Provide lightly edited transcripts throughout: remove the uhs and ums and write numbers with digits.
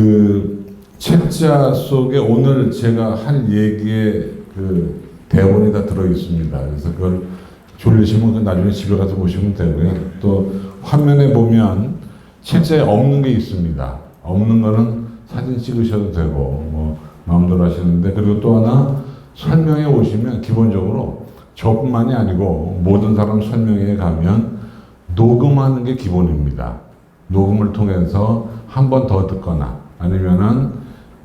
그 책자 속에 오늘 제가 할 얘기의 그 대본이 다 들어 있습니다. 그래서 그걸 졸리시면 나중에 집에 가서 보시면 되고요. 또 화면에 보면 책자에 없는 게 있습니다. 없는 거는 사진 찍으셔도 되고 뭐 마음대로 하시는데, 그리고 또 하나 설명에 오시면 기본적으로 저뿐만이 아니고 모든 사람 설명회에 가면 녹음하는 게 기본입니다. 녹음을 통해서 한 번 더 듣거나 아니면은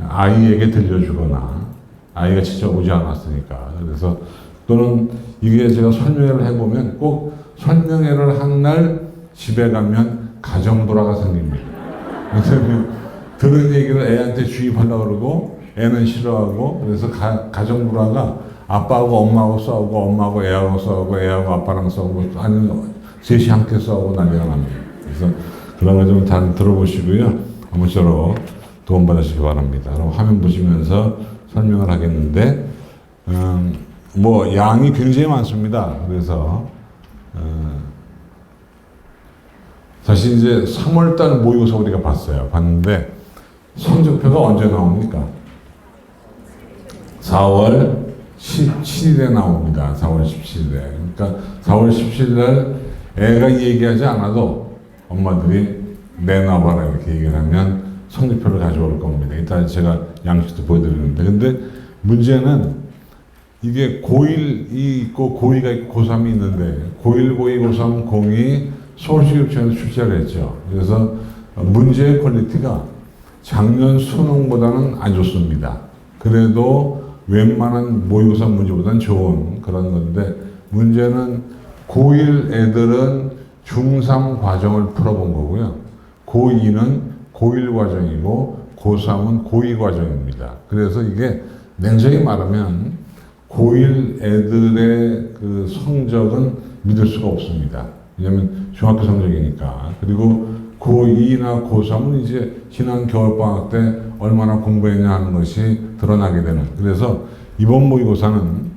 아이에게 들려주거나, 아이가 직접 오지 않았으니까. 그래서 또는 이게 제가 설명회를 해보면 꼭 설명회를 한 날 집에 가면 가정불화가 생깁니다. 왜냐면 들은 얘기를 애한테 주입하려고 그러고 애는 싫어하고, 그래서 가정불화가 아빠하고 엄마하고 싸우고 엄마하고 애하고 싸우고 애하고 아빠랑 싸우고 아니면 셋이 함께 싸우고 난리가 납니다. 그래서 그런 거 좀 잘 들어보시고요. 아무쪼록 도움받으시기 바랍니다. 그럼 화면 보시면서 설명을 하겠는데, 뭐 양이 굉장히 많습니다. 그래서 사실 이제 3월달 모의고사 우리가 봤는데 성적표가 언제 나옵니까? 4월 17일에 나옵니다. 4월 17일에. 그러니까 4월 17일날 애가 얘기하지 않아도 엄마들이 내놔봐라 이렇게 얘기를 하면 성적표를 가져올 겁니다. 일단 제가 양식도 보여드리는데, 근데 문제는 이게 고1이 있고 고2가 있고 고3이 있는데, 고1, 고2, 고3, 고2 서울시교육청에서 출제를 했죠. 그래서 문제의 퀄리티가 작년 수능보다는 안 좋습니다. 그래도 웬만한 모의고사 문제보다는 좋은 그런 건데, 문제는 고1 애들은 중3 과정을 풀어본 거고요. 고2는 고1 과정이고 고3은 고2 과정입니다. 그래서 이게 냉정히 말하면 고1 애들의 그 성적은 믿을 수가 없습니다. 왜냐하면 중학교 성적이니까. 그리고 고2나 고3은 이제 지난 겨울방학 때 얼마나 공부했냐 하는 것이 드러나게 되는. 그래서 이번 모의고사는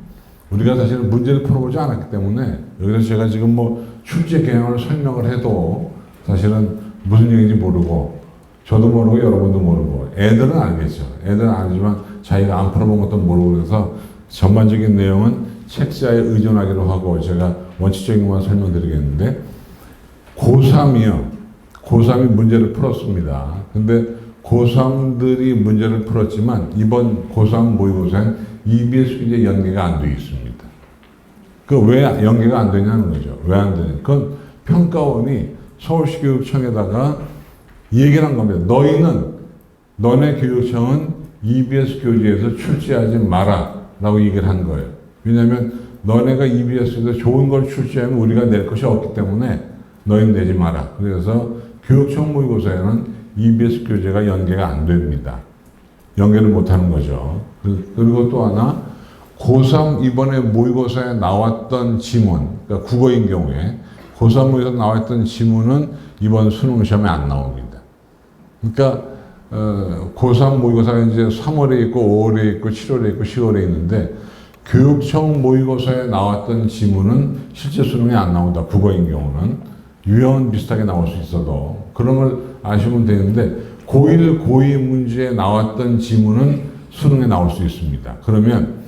우리가 사실 문제를 풀어보지 않았기 때문에, 여기서 제가 지금 뭐 출제 개형을 설명을 해도 사실은 무슨 얘기인지 모르고, 저도 모르고 여러분도 모르고, 애들은 알겠죠. 애들은 알지만 자기가 안 풀어본 것도 모르고, 그래서 전반적인 내용은 책자에 의존하기로 하고 제가 원칙적인 것만 설명드리겠는데, 고3이 문제를 풀었습니다. 근데 고3들이 문제를 풀었지만 이번 고3 모의고사는 EBS 퀴즈에 연계가 안 돼 있습니다. 그 왜 연계가 안 되냐는 거죠. 왜 안 되냐. 그건 평가원이 서울시교육청에다가 얘기를 한 겁니다. 너네 교육청은 EBS 교재에서 출제하지 마라 라고 얘기를 한 거예요. 왜냐하면 너네가 EBS에서 좋은 걸 출제하면 우리가 낼 것이 없기 때문에 너희는 내지 마라. 그래서 교육청 모의고사에는 EBS 교재가 연계가 안 됩니다. 연계를 못 하는 거죠. 그리고 또 하나, 고3 이번에 모의고사에 나왔던 지문, 그러니까 국어인 경우에 고3 모의고사에 나왔던 지문은 이번 수능 시험에 안 나옵니다. 그러니까 고3 모의고사가 이제 3월에 있고 5월에 있고 7월에 있고 10월에 있는데, 교육청 모의고사에 나왔던 지문은 실제 수능에 안 나온다. 국어인 경우는 유형은 비슷하게 나올 수 있어도 그런 걸 아시면 되는데, 고1, 고2 문제에 나왔던 지문은 수능에 나올 수 있습니다. 그러면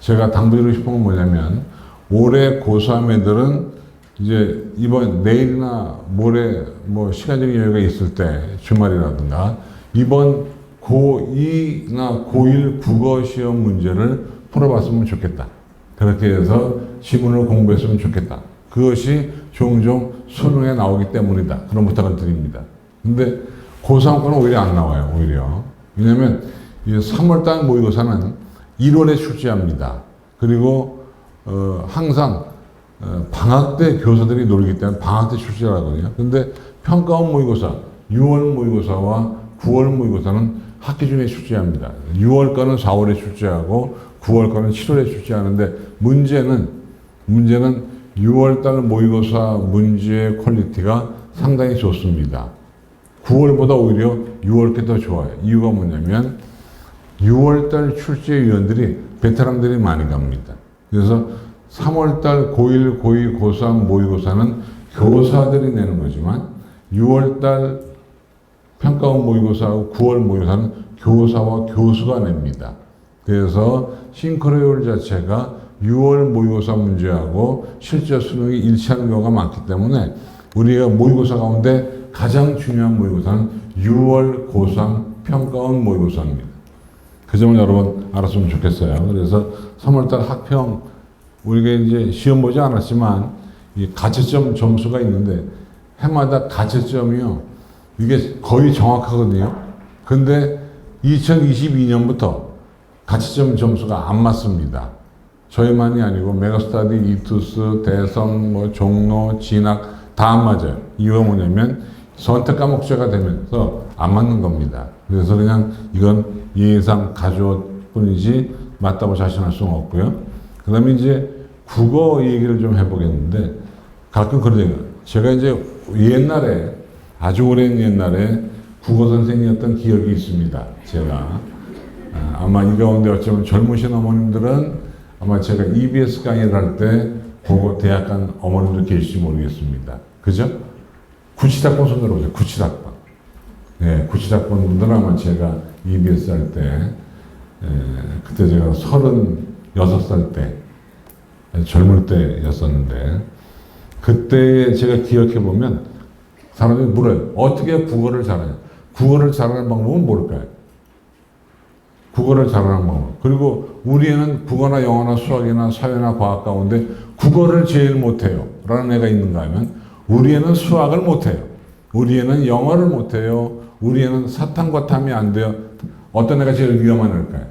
제가 당부드리고 싶은 건 뭐냐면, 올해 고3 애들은 이제 내일이나 모레 뭐 시간적인 여유가 있을 때, 주말이라든가 이번 고2나 고1 국어 시험 문제를 풀어봤으면 좋겠다. 그렇게 해서 지문을 공부했으면 좋겠다. 그것이 종종 수능에 나오기 때문이다. 그런 부탁을 드립니다. 근데 고3 거는 오히려 안 나와요. 오히려. 왜냐면 3월달 모의고사는 1월에 출제합니다. 그리고 항상 방학 때 교사들이 놀기 때문에 방학 때 출제를 하거든요. 근데 평가원 모의고사, 6월 모의고사와 9월 모의고사는 학기 중에 출제합니다. 6월 거는 4월에 출제하고 9월 거는 7월에 출제하는데, 문제는 6월달 모의고사 문제의 퀄리티가 상당히 좋습니다. 9월보다 오히려 6월 게 더 좋아요. 이유가 뭐냐면 6월달 출제위원들이 베테랑들이 많이 갑니다. 그래서 3월달 고1, 고2, 고3 모의고사는 교사들이 내는 거지만 6월달 평가원 모의고사하고 9월 모의고사는 교사와 교수가 냅니다. 그래서 싱크로율 자체가 6월 모의고사 문제하고 실제 수능이 일치하는 경우가 많기 때문에 우리가 모의고사 가운데 가장 중요한 모의고사는 6월 고3 평가원 모의고사입니다. 그 점을 여러분 알았으면 좋겠어요. 그래서 3월달 학평 우리가 이제 시험 보지 않았지만 이 가채점 점수가 있는데 해마다 가채점이요. 이게 거의 정확하거든요. 근데 2022년부터 가채점 점수가 안 맞습니다. 저희만이 아니고 메가스터디, 이투스, 대성, 뭐 종로, 진학 다 안 맞아요. 이유가 뭐냐면 선택 과목제가 되면서 안 맞는 겁니다. 그래서 그냥 이건 예상 가져올 뿐이지 맞다고 자신할 수는 없고요. 그 다음에 이제 국어 얘기를 좀 해보겠는데 가끔 그러잖아요. 제가 이제 옛날에 아주 오랜 옛날에 국어 선생님이었던 기억이 있습니다. 제가 아마 이 가운데 어쩌면 젊으신 어머님들은 아마 제가 EBS 강의를 할 때 국어 대학 간 어머님들 계실지 모르겠습니다. 그죠? 구치학번 손으로 보세요. 구치학번. 네, 구치학번 분들은 아마 제가 EBS 할 때, 그때 제가 36살 때, 젊을 때였었는데, 그때 제가 기억해보면 사람들이 물어요. 어떻게 국어를 잘하냐? 국어를 잘하는 방법은 뭘까요? 국어를 잘하는 방법. 그리고 우리 애는 국어나 영어나 수학이나 사회나 과학 가운데 국어를 제일 못해요. 라는 애가 있는가 하면 우리 애는 수학을 못해요. 우리 애는 영어를 못해요. 우리 애는 사탐과 탐이 안 돼요. 어떤 애가 제일 위험한 애일까요?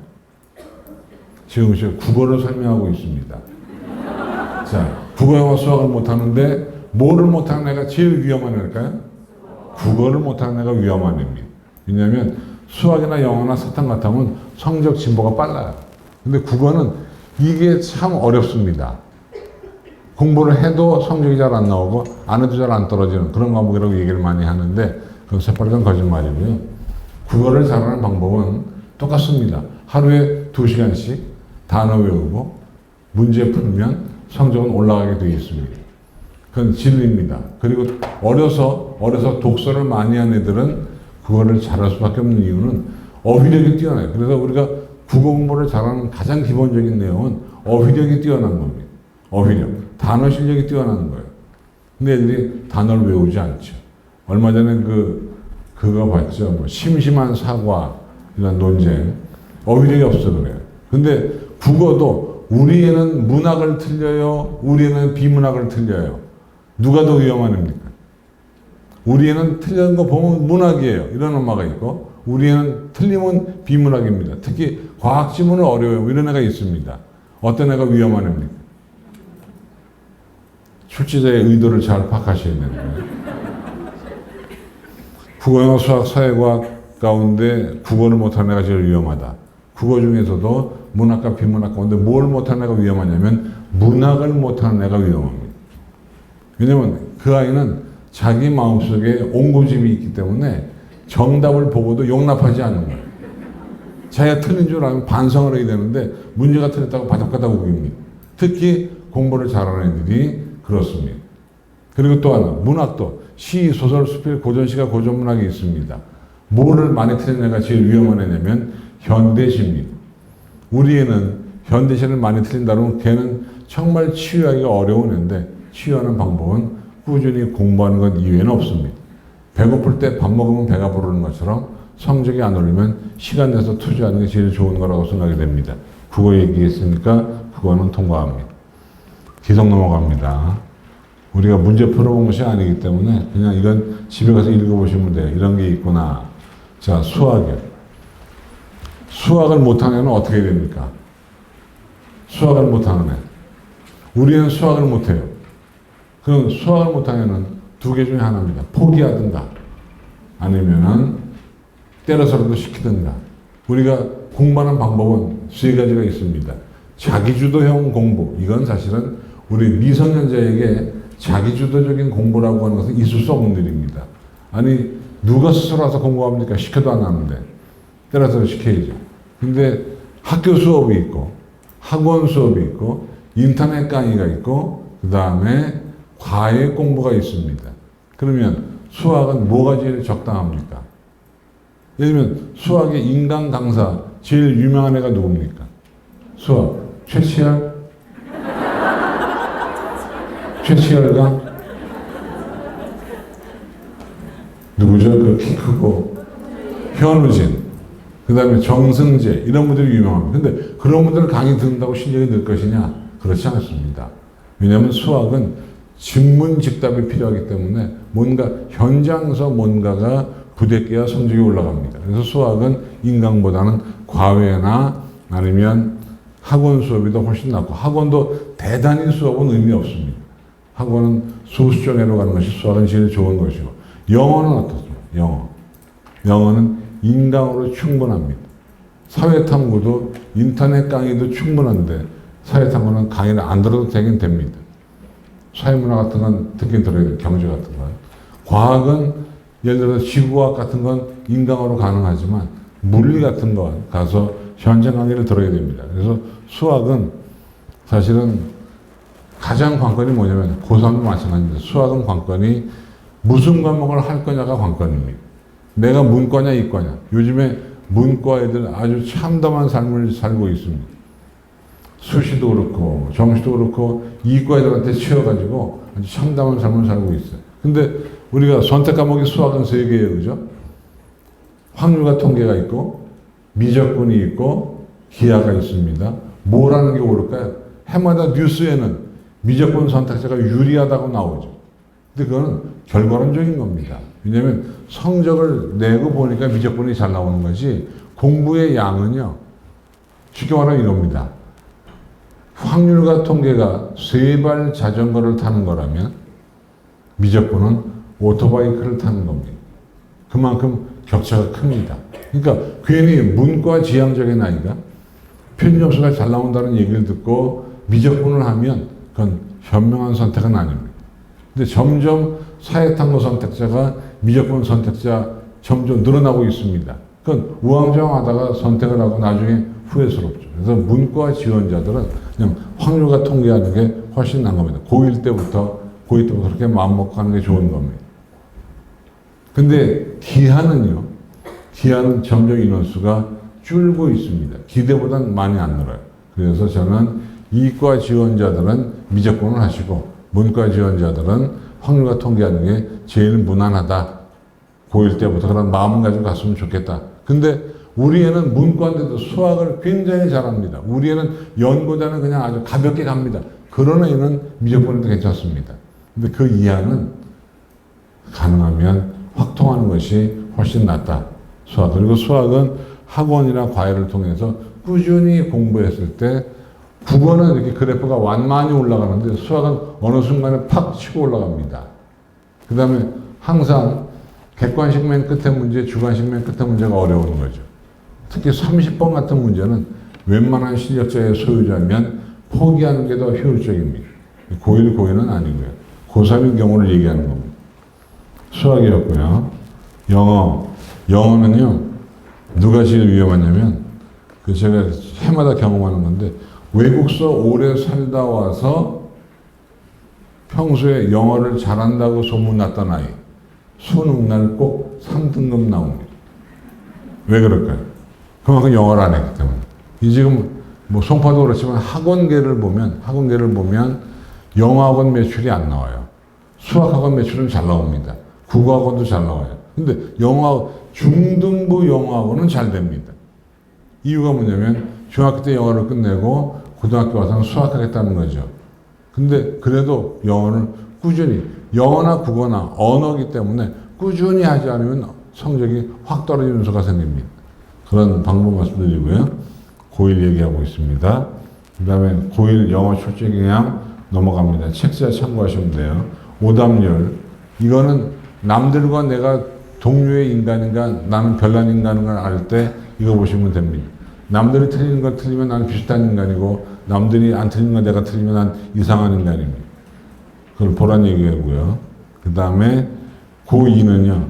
지금 국어를 설명하고 있습니다. 자, 국어, 영어, 수학을 못하는데 뭐를 못하는 애가 제일 위험한 애일까요? 국어를 못하는 애가 위험한 애입니다. 왜냐하면 수학이나 영어나 사탐과탐은 성적 진보가 빨라요. 근데 국어는 이게 참 어렵습니다. 공부를 해도 성적이 잘 안 나오고 안 해도 잘 안 떨어지는 그런 과목이라고 얘기를 많이 하는데 그건 새빨간 거짓말이고요. 국어를 잘하는 방법은 똑같습니다. 하루에 2시간씩 단어 외우고 문제 풀면 성적은 올라가게 되어 있습니다. 그건 진리입니다. 그리고 어려서 독서를 많이 한 애들은 국어를 잘할 수밖에 없는 이유는 어휘력이 뛰어나요. 그래서 우리가 국어 공부를 잘하는 가장 기본적인 내용은 어휘력이 뛰어난 겁니다. 어휘력. 단어 실력이 뛰어나는 거예요. 근데 애들이 단어를 외우지 않죠. 얼마 전에 그거 봤죠. 뭐 심심한 사과 이런 논쟁. 어휘력이 없어서 그래요. 근데 국어도 우리 애는 문학을 틀려요. 우리 애는 비문학을 틀려요. 누가 더 위험한 애입니까? 우리 애는 틀린 거 보면 문학이에요. 이런 엄마가 있고 우리 애는 틀리면 비문학입니다. 특히 과학 지문은 어려워요. 이런 애가 있습니다. 어떤 애가 위험한 애입니까? 출제자의 의도를 잘 파악하셔야 되는 거예요. 국어, 영어, 수학, 사회과학 가운데 국어를 못하는 애가 제일 위험하다. 국어 중에서도 문학과 비문학 가운데 뭘 못하는 애가 위험하냐면 문학을 못하는 애가 위험합니다. 왜냐면 그 아이는 자기 마음속에 옹고집이 있기 때문에 정답을 보고도 용납하지 않는 거예요. 자기가 틀린 줄 알면 반성을 해야 되는데 문제가 틀렸다고 바닥바닥 우깁니다. 특히 공부를 잘하는 애들이 그렇습니다. 그리고 또 하나 문학도 시, 소설, 수필, 고전시가 고전문학이 있습니다. 뭐를 많이 틀린 애가 제일 위험한 애냐면 현대시입니다. 우리 애는 현대시를 많이 틀린다면 걔는 정말 치유하기가 어려운 애인데 치유하는 방법은 꾸준히 공부하는 것 이외에는 없습니다. 배고플 때 밥 먹으면 배가 부르는 것처럼 성적이 안 오르면 시간 내서 투자하는 게 제일 좋은 거라고 생각이 됩니다. 국어 얘기했으니까 국어는 통과합니다. 기성 넘어갑니다. 우리가 문제 풀어본 것이 아니기 때문에 그냥 이건 집에 가서 읽어보시면 돼요. 이런 게 있구나. 자, 수학이요. 수학을 못하는 애는 어떻게 됩니까? 수학을 못하는 애. 우리는 수학을 못해요. 그럼 수학을 못하는 애는 두 개 중에 하나입니다. 포기하든가 아니면은 때려서라도 시키든가. 우리가 공부하는 방법은 세 가지가 있습니다. 자기주도형 공부. 이건 사실은 우리 미성년자에게 자기주도적인 공부라고 하는 것은 있을 수 없는 일입니다. 아니 누가 스스로 와서 공부합니까? 시켜도 안 하는데 때려서 시켜야죠. 근데 학교 수업이 있고 학원 수업이 있고 인터넷 강의가 있고 그 다음에 과외 공부가 있습니다. 그러면 수학은 뭐가 제일 적당합니까? 예를 들면 수학의 인간 강사 제일 유명한 애가 누굽니까? 수학 최치열? 최치열가? 누구죠? 그 키 크고 현우진, 그 다음에 정승재 이런 분들이 유명합니다. 근데 그런 분들 강의 듣는다고 실력이 늘 것이냐? 그렇지 않습니다. 왜냐하면 수학은 직문직답이 필요하기 때문에 뭔가 현장에서 뭔가가 부대껴야 성적이 올라갑니다. 그래서 수학은 인강보다는 과외나 아니면 학원 수업이 더 훨씬 낫고, 학원도 대단히 수업은 의미 없습니다. 학원은 소수정예로 가는 것이 수학은 제일 좋은 것이고, 영어는 어떻습니까? 영어는 인강으로 충분합니다. 사회탐구도 인터넷 강의도 충분한데 사회탐구는 강의를 안 들어도 되긴 됩니다. 사회문화 같은 건 듣긴 들어야 돼요. 경제 같은 건. 과학은 예를 들어서 지구과학 같은 건 인강으로 가능하지만 물리 같은 건 가서 현장 강의를 들어야 됩니다. 그래서 수학은 사실은 가장 관건이 뭐냐면 고3도 마찬가지입니다. 수학은 관건이 무슨 과목을 할 거냐가 관건입니다. 내가 문과냐 이과냐. 요즘에 문과 애들 아주 참담한 삶을 살고 있습니다. 수시도 그렇고 정시도 그렇고 이과 애들한테 치여가지고 아주 참담한 삶을 살고 있어요. 근데 우리가 선택 과목이 수학은 3개예요. 그죠? 확률과 통계가 있고 미적분이 있고 기하가 있습니다. 뭘 하는 게 옳을까요? 해마다 뉴스에는 미적분 선택자가 유리하다고 나오죠. 근데 그거는 결과론적인 겁니다. 왜냐하면 성적을 내고 보니까 미적분이 잘 나오는 거지, 공부의 양은요, 쉽게 말하면 이겁니다. 확률과 통계가 3발 자전거를 타는 거라면 미적분은 오토바이크를 타는 겁니다. 그만큼 격차가 큽니다. 그러니까 괜히 문과 지향적인 아이가 표준점수가 잘 나온다는 얘기를 듣고 미적분을 하면 그건 현명한 선택은 아닙니다. 근데 점점 사회탐구 선택자가 미적분 선택자 점점 늘어나고 있습니다. 그건 우왕좌왕하다가 선택을 하고 나중에 후회스럽죠. 그래서 문과 지원자들은 그냥 확률과 통계하는 게 훨씬 나은 겁니다. 고1 때부터 그렇게 마음먹고 하는 게 좋은 겁니다. 근데 기하는 점점 인원수가 줄고 있습니다. 기대보다는 많이 안 늘어요. 그래서 저는 이과 지원자들은 미적분을 하시고 문과 지원자들은 확률과 통계하는 게 제일 무난하다. 고1 때부터 그런 마음을 가지고 갔으면 좋겠다. 근데 우리 애는 문과인데도 수학을 굉장히 잘합니다. 우리 애는 연고자는 그냥 아주 가볍게 갑니다. 그런 애는 미적분해도 괜찮습니다. 근데 그 이하는 가능하면 확통하는 것이 훨씬 낫다. 수학. 그리고 수학은 학원이나 과외를 통해서 꾸준히 공부했을 때 국어는 이렇게 그래프가 완만히 올라가는데 수학은 어느 순간에 팍 치고 올라갑니다. 그 다음에 항상 객관식 맨 끝에 문제, 주관식 맨 끝에 문제가 어려운 거죠. 특히 30번 같은 문제는 웬만한 실력자의 소유자면 포기하는 게 더 효율적입니다. 고1, 고2는 아니고요. 고3인 경우를 얘기하는 겁니다. 수학이었고요. 영어는요, 누가 제일 위험하냐면, 제가 해마다 경험하는 건데, 외국서 오래 살다 와서 평소에 영어를 잘한다고 소문났던 아이, 수능날 꼭 3등급 나옵니다. 왜 그럴까요? 그만큼 영어를 안 했기 때문에. 이 지금 뭐 송파도 그렇지만 학원계를 보면 영어학원 매출이 안 나와요. 수학학원 매출은 잘 나옵니다. 국어학원도 잘 나와요. 근데 중등부 영어학원은 잘 됩니다. 이유가 뭐냐면 중학교 때 영어를 끝내고 고등학교 와서는 수학하겠다는 거죠. 근데 그래도 영어를 꾸준히, 영어나 국어나 언어기 때문에 꾸준히 하지 않으면 성적이 확 떨어지는 수가 생깁니다. 그런 방법 말씀드리고요. 고1 얘기하고 있습니다. 그 다음에 고1 영어 출제 경향 넘어갑니다. 책자 참고하시면 돼요. 오답률. 이거는 남들과 내가 동료의 인간인가 나는 별난 인간인가 알 때 이거 보시면 됩니다. 남들이 틀리는 걸 틀리면 나는 비슷한 인간이고 남들이 안 틀리는 걸 내가 틀리면 난 이상한 인간입니다. 그걸 보란 얘기고요. 그 다음에 고2는요.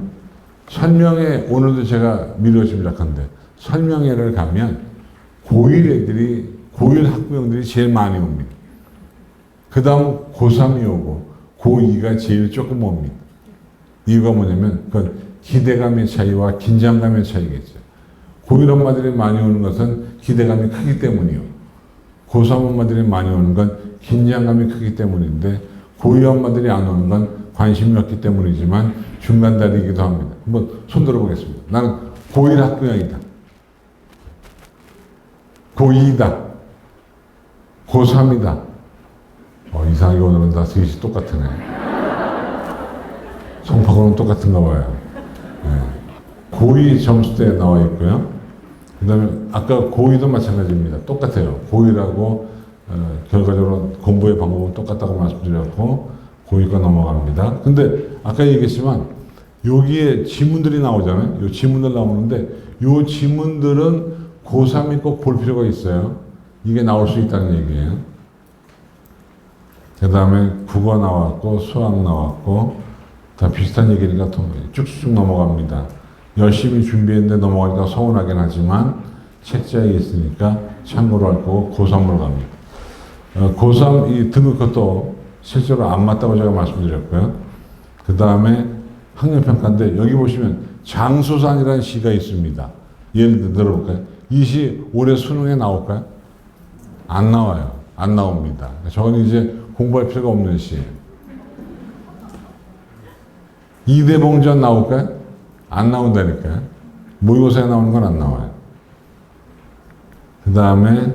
설명회, 오늘도 제가 미뤄지면 약한데 설명회를 가면 고1 학부형들이 제일 많이 옵니다. 그 다음 고3이 오고 고2가 제일 조금 옵니다. 이유가 뭐냐면 그건 기대감의 차이와 긴장감의 차이겠죠. 고1 엄마들이 많이 오는 것은 기대감이 크기 때문이요. 고3 엄마들이 많이 오는 건 긴장감이 크기 때문인데 고2 엄마들이 안 오는 건 관심이 없기 때문이지만 중간다리이기도 합니다. 한번 손 들어보겠습니다. 나는 고1 학부형이다. 고2다. 고3이다. 이상하게 오늘은 다 셋이 똑같으네. 성파고는 똑같은가 봐요. 네. 고2 점수대에 나와 있고요. 그 다음에 아까 고2도 마찬가지입니다. 똑같아요. 고1하고 결과적으로 공부의 방법은 똑같다고 말씀드렸고 고2가 넘어갑니다. 근데 아까 얘기했지만 여기에 지문들이 나오잖아요. 이 지문들 나오는데 이 지문들은 고3이 꼭 볼 필요가 있어요. 이게 나올 수 있다는 얘기예요. 그 다음에 국어 나왔고 수학 나왔고 다 비슷한 얘기니까 쭉쭉 넘어갑니다. 열심히 준비했는데 넘어가니까 서운하긴 하지만 책자에 있으니까 참고로 할 거고 고3으로 갑니다. 고3 이 등급컷도 실제로 안 맞다고 제가 말씀드렸고요. 그 다음에 학력평가인데 여기 보시면 장수산이라는 시가 있습니다. 예를 들어볼까요? 이 시 올해 수능에 나올까요? 안 나와요. 안 나옵니다. 저건 이제 공부할 필요가 없는 시예요. 이대봉전 나올까요? 안 나온다니까요. 모의고사에 나오는 건 안 나와요. 그 다음에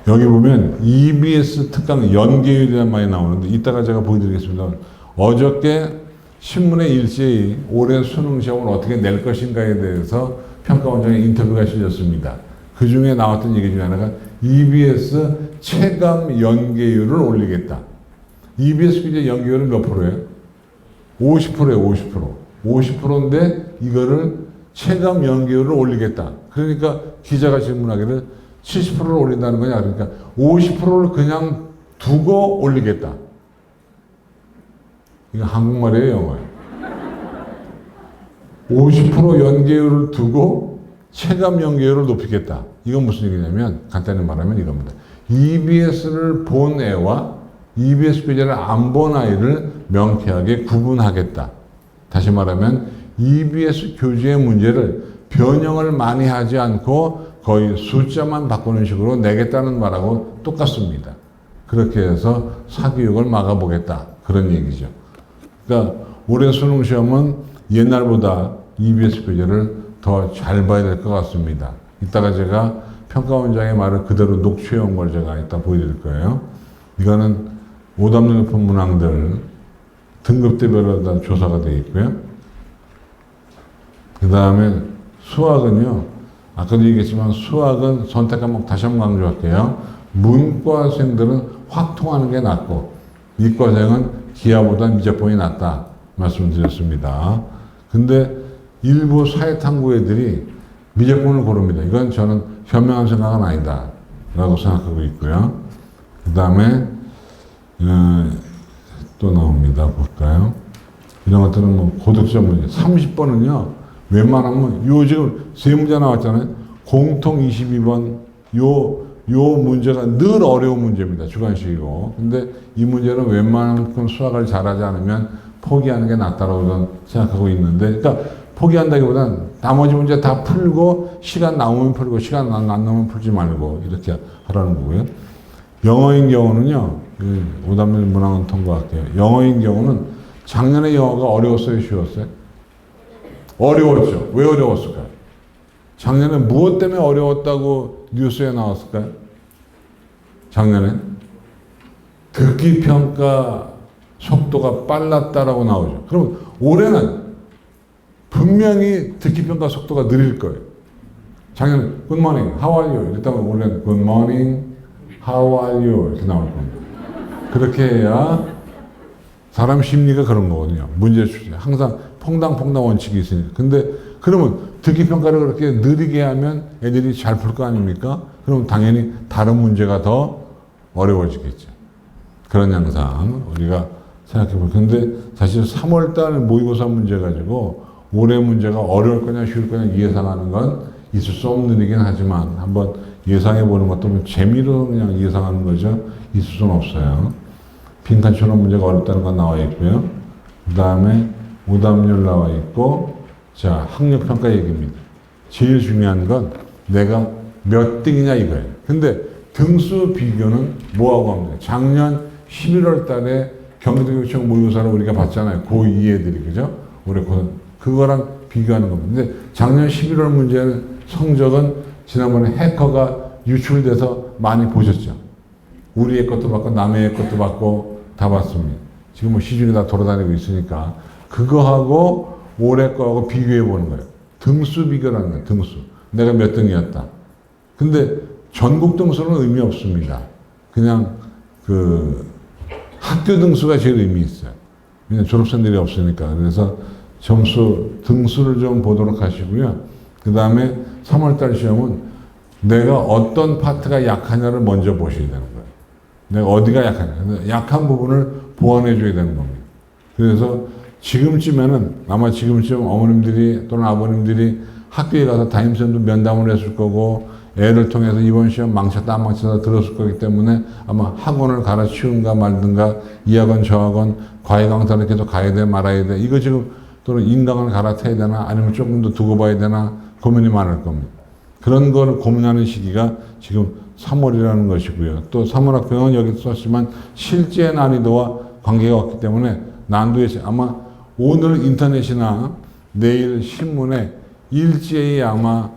여기 보면 EBS 특강 연계율이라는 말이 나오는데 이따가 제가 보여드리겠습니다. 어저께 신문에 일제히 올해 수능 시험을 어떻게 낼 것인가에 대해서 평가원장의 인터뷰가 실렸습니다. 그 중에 나왔던 얘기 중에 하나가 EBS 체감 연계율을 올리겠다. EBS 퀴즈 연계율은 몇 프로예요? 50%예요, 50%. 50%인데 이거를 체감 연계율을 올리겠다. 그러니까 기자가 질문하기를 70%를 올린다는 거냐. 그러니까 50%를 그냥 두고 올리겠다. 이거 한국말이에요, 영어예요. 50% 연계율을 두고 체감 연계율을 높이겠다. 이건 무슨 얘기냐면 간단히 말하면 이겁니다. EBS를 본 애와 EBS 퀴즈를 안 본 아이를 명쾌하게 구분하겠다. 다시 말하면 EBS 교재의 문제를 변형을 많이 하지 않고 거의 숫자만 바꾸는 식으로 내겠다는 말하고 똑같습니다. 그렇게 해서 사교육을 막아보겠다. 그런 얘기죠. 그러니까 올해 수능 시험은 옛날보다 EBS 교재를 더 잘 봐야 될 것 같습니다. 이따가 제가 평가원장의 말을 그대로 녹취해 온 걸 제가 이따 보여드릴 거예요. 이거는 오답률 높은 문항들 등급대별로 다 조사가 되어 있고요. 그 다음에 수학은요. 아까도 얘기했지만 수학은 선택 과목 다시 한번 강조할게요. 문과생들은 확 통하는 게 낫고 이과생은 기하보다 미적분이 낫다 말씀드렸습니다. 근데 일부 사회탐구 애들이 미적분을 고릅니다. 이건 저는 현명한 생각은 아니다 라고 생각하고 있고요. 그 다음에 또 나옵니다. 볼까요? 이런 것들은 뭐 고득점 문제. 30번은요. 웬만하면 요 지금 세 문제 나왔잖아요. 공통 22번 요 문제가 늘 어려운 문제입니다. 주관식이고. 근데 이 문제는 웬만큼 수학을 잘하지 않으면 포기하는 게 낫다고 저는 생각하고 있는데, 그러니까 포기한다기보다는 나머지 문제 다 풀고 시간 남으면 풀고 시간 안 남으면 풀지 말고 이렇게 하라는 거고요. 영어인 경우는요. 오답률 문항은 통과할게요. 영어인 경우는 작년에 영어가 어려웠어요? 쉬웠어요? 어려웠죠. 왜 어려웠을까요? 작년에 무엇 때문에 어려웠다고 뉴스에 나왔을까요? 작년에 듣기 평가 속도가 빨랐다라고 나오죠. 그러면 올해는 분명히 듣기 평가 속도가 느릴 거예요. 작년에 Good morning, how are you? 이랬다면 올해는 Good morning, how are you? 이렇게 나올 겁니다. 그렇게 해야 사람 심리가 그런 거거든요. 문제 출제. 항상 퐁당퐁당 원칙이 있으니까. 근데 그러면 듣기 평가를 그렇게 느리게 하면 애들이 잘 풀 거 아닙니까? 그럼 당연히 다른 문제가 더 어려워지겠죠. 그런 양상 우리가 생각해 볼 텐데 사실 3월달 모의고사 문제 가지고 올해 문제가 어려울 거냐 쉬울 거냐 예상하는 건 있을 수 없는 일이긴 하지만 한번 예상해 보는 것도 재미로 그냥 예상하는 거죠. 있을 수는 없어요. 빈칸처럼 문제가 어렵다는 건 나와 있고요. 그 다음에 오답률 나와 있고, 자, 학력평가 얘기입니다. 제일 중요한 건 내가 몇 등이냐 이거예요. 근데 등수 비교는 뭐하고 합니까? 작년 11월 달에 경기도교육청 모의고사를 우리가 봤잖아요. 고2 애들이, 그죠? 올해 그거랑 비교하는 겁니다. 근데 작년 11월 문제 성적은 지난번에 해커가 유출돼서 많이 보셨죠? 우리의 것도 받고 남의 것도 받고 다 봤습니다. 지금 뭐 시중에 다 돌아다니고 있으니까 그거하고 올해 거하고 비교해 보는 거예요. 등수 비교라는 거예요. 등수. 내가 몇 등이었다. 근데 전국 등수는 의미 없습니다. 그냥 그 학교 등수가 제일 의미 있어요. 그냥 졸업생들이 없으니까. 그래서 점수, 등수를 좀 보도록 하시고요. 그 다음에 3월달 시험은 내가 어떤 파트가 약하냐를 먼저 보셔야 되는 거예요. 내가 어디가 약하냐. 약한 부분을 보완해 줘야 되는 겁니다. 그래서 지금쯤에는 아마 지금쯤 어머님들이 또는 아버님들이 학교에 가서 담임선생님도 면담을 했을 거고 애를 통해서 이번 시험 망쳤다 안 망쳤다 들었을 거기 때문에 아마 학원을 갈아치운가 말든가 이 학원 저 학원 과외 강사를 계속 가야 돼 말아야 돼 이거 지금 또는 인강을 갈아타야 되나 아니면 조금 더 두고 봐야 되나 고민이 많을 겁니다. 그런 거를 고민하는 시기가 지금 3월이라는 것이고요. 또 3월 학평은 여기 썼지만 실제 난이도와 관계가 없기 때문에 난도에 아마 오늘 인터넷이나 내일 신문에 일제히 아마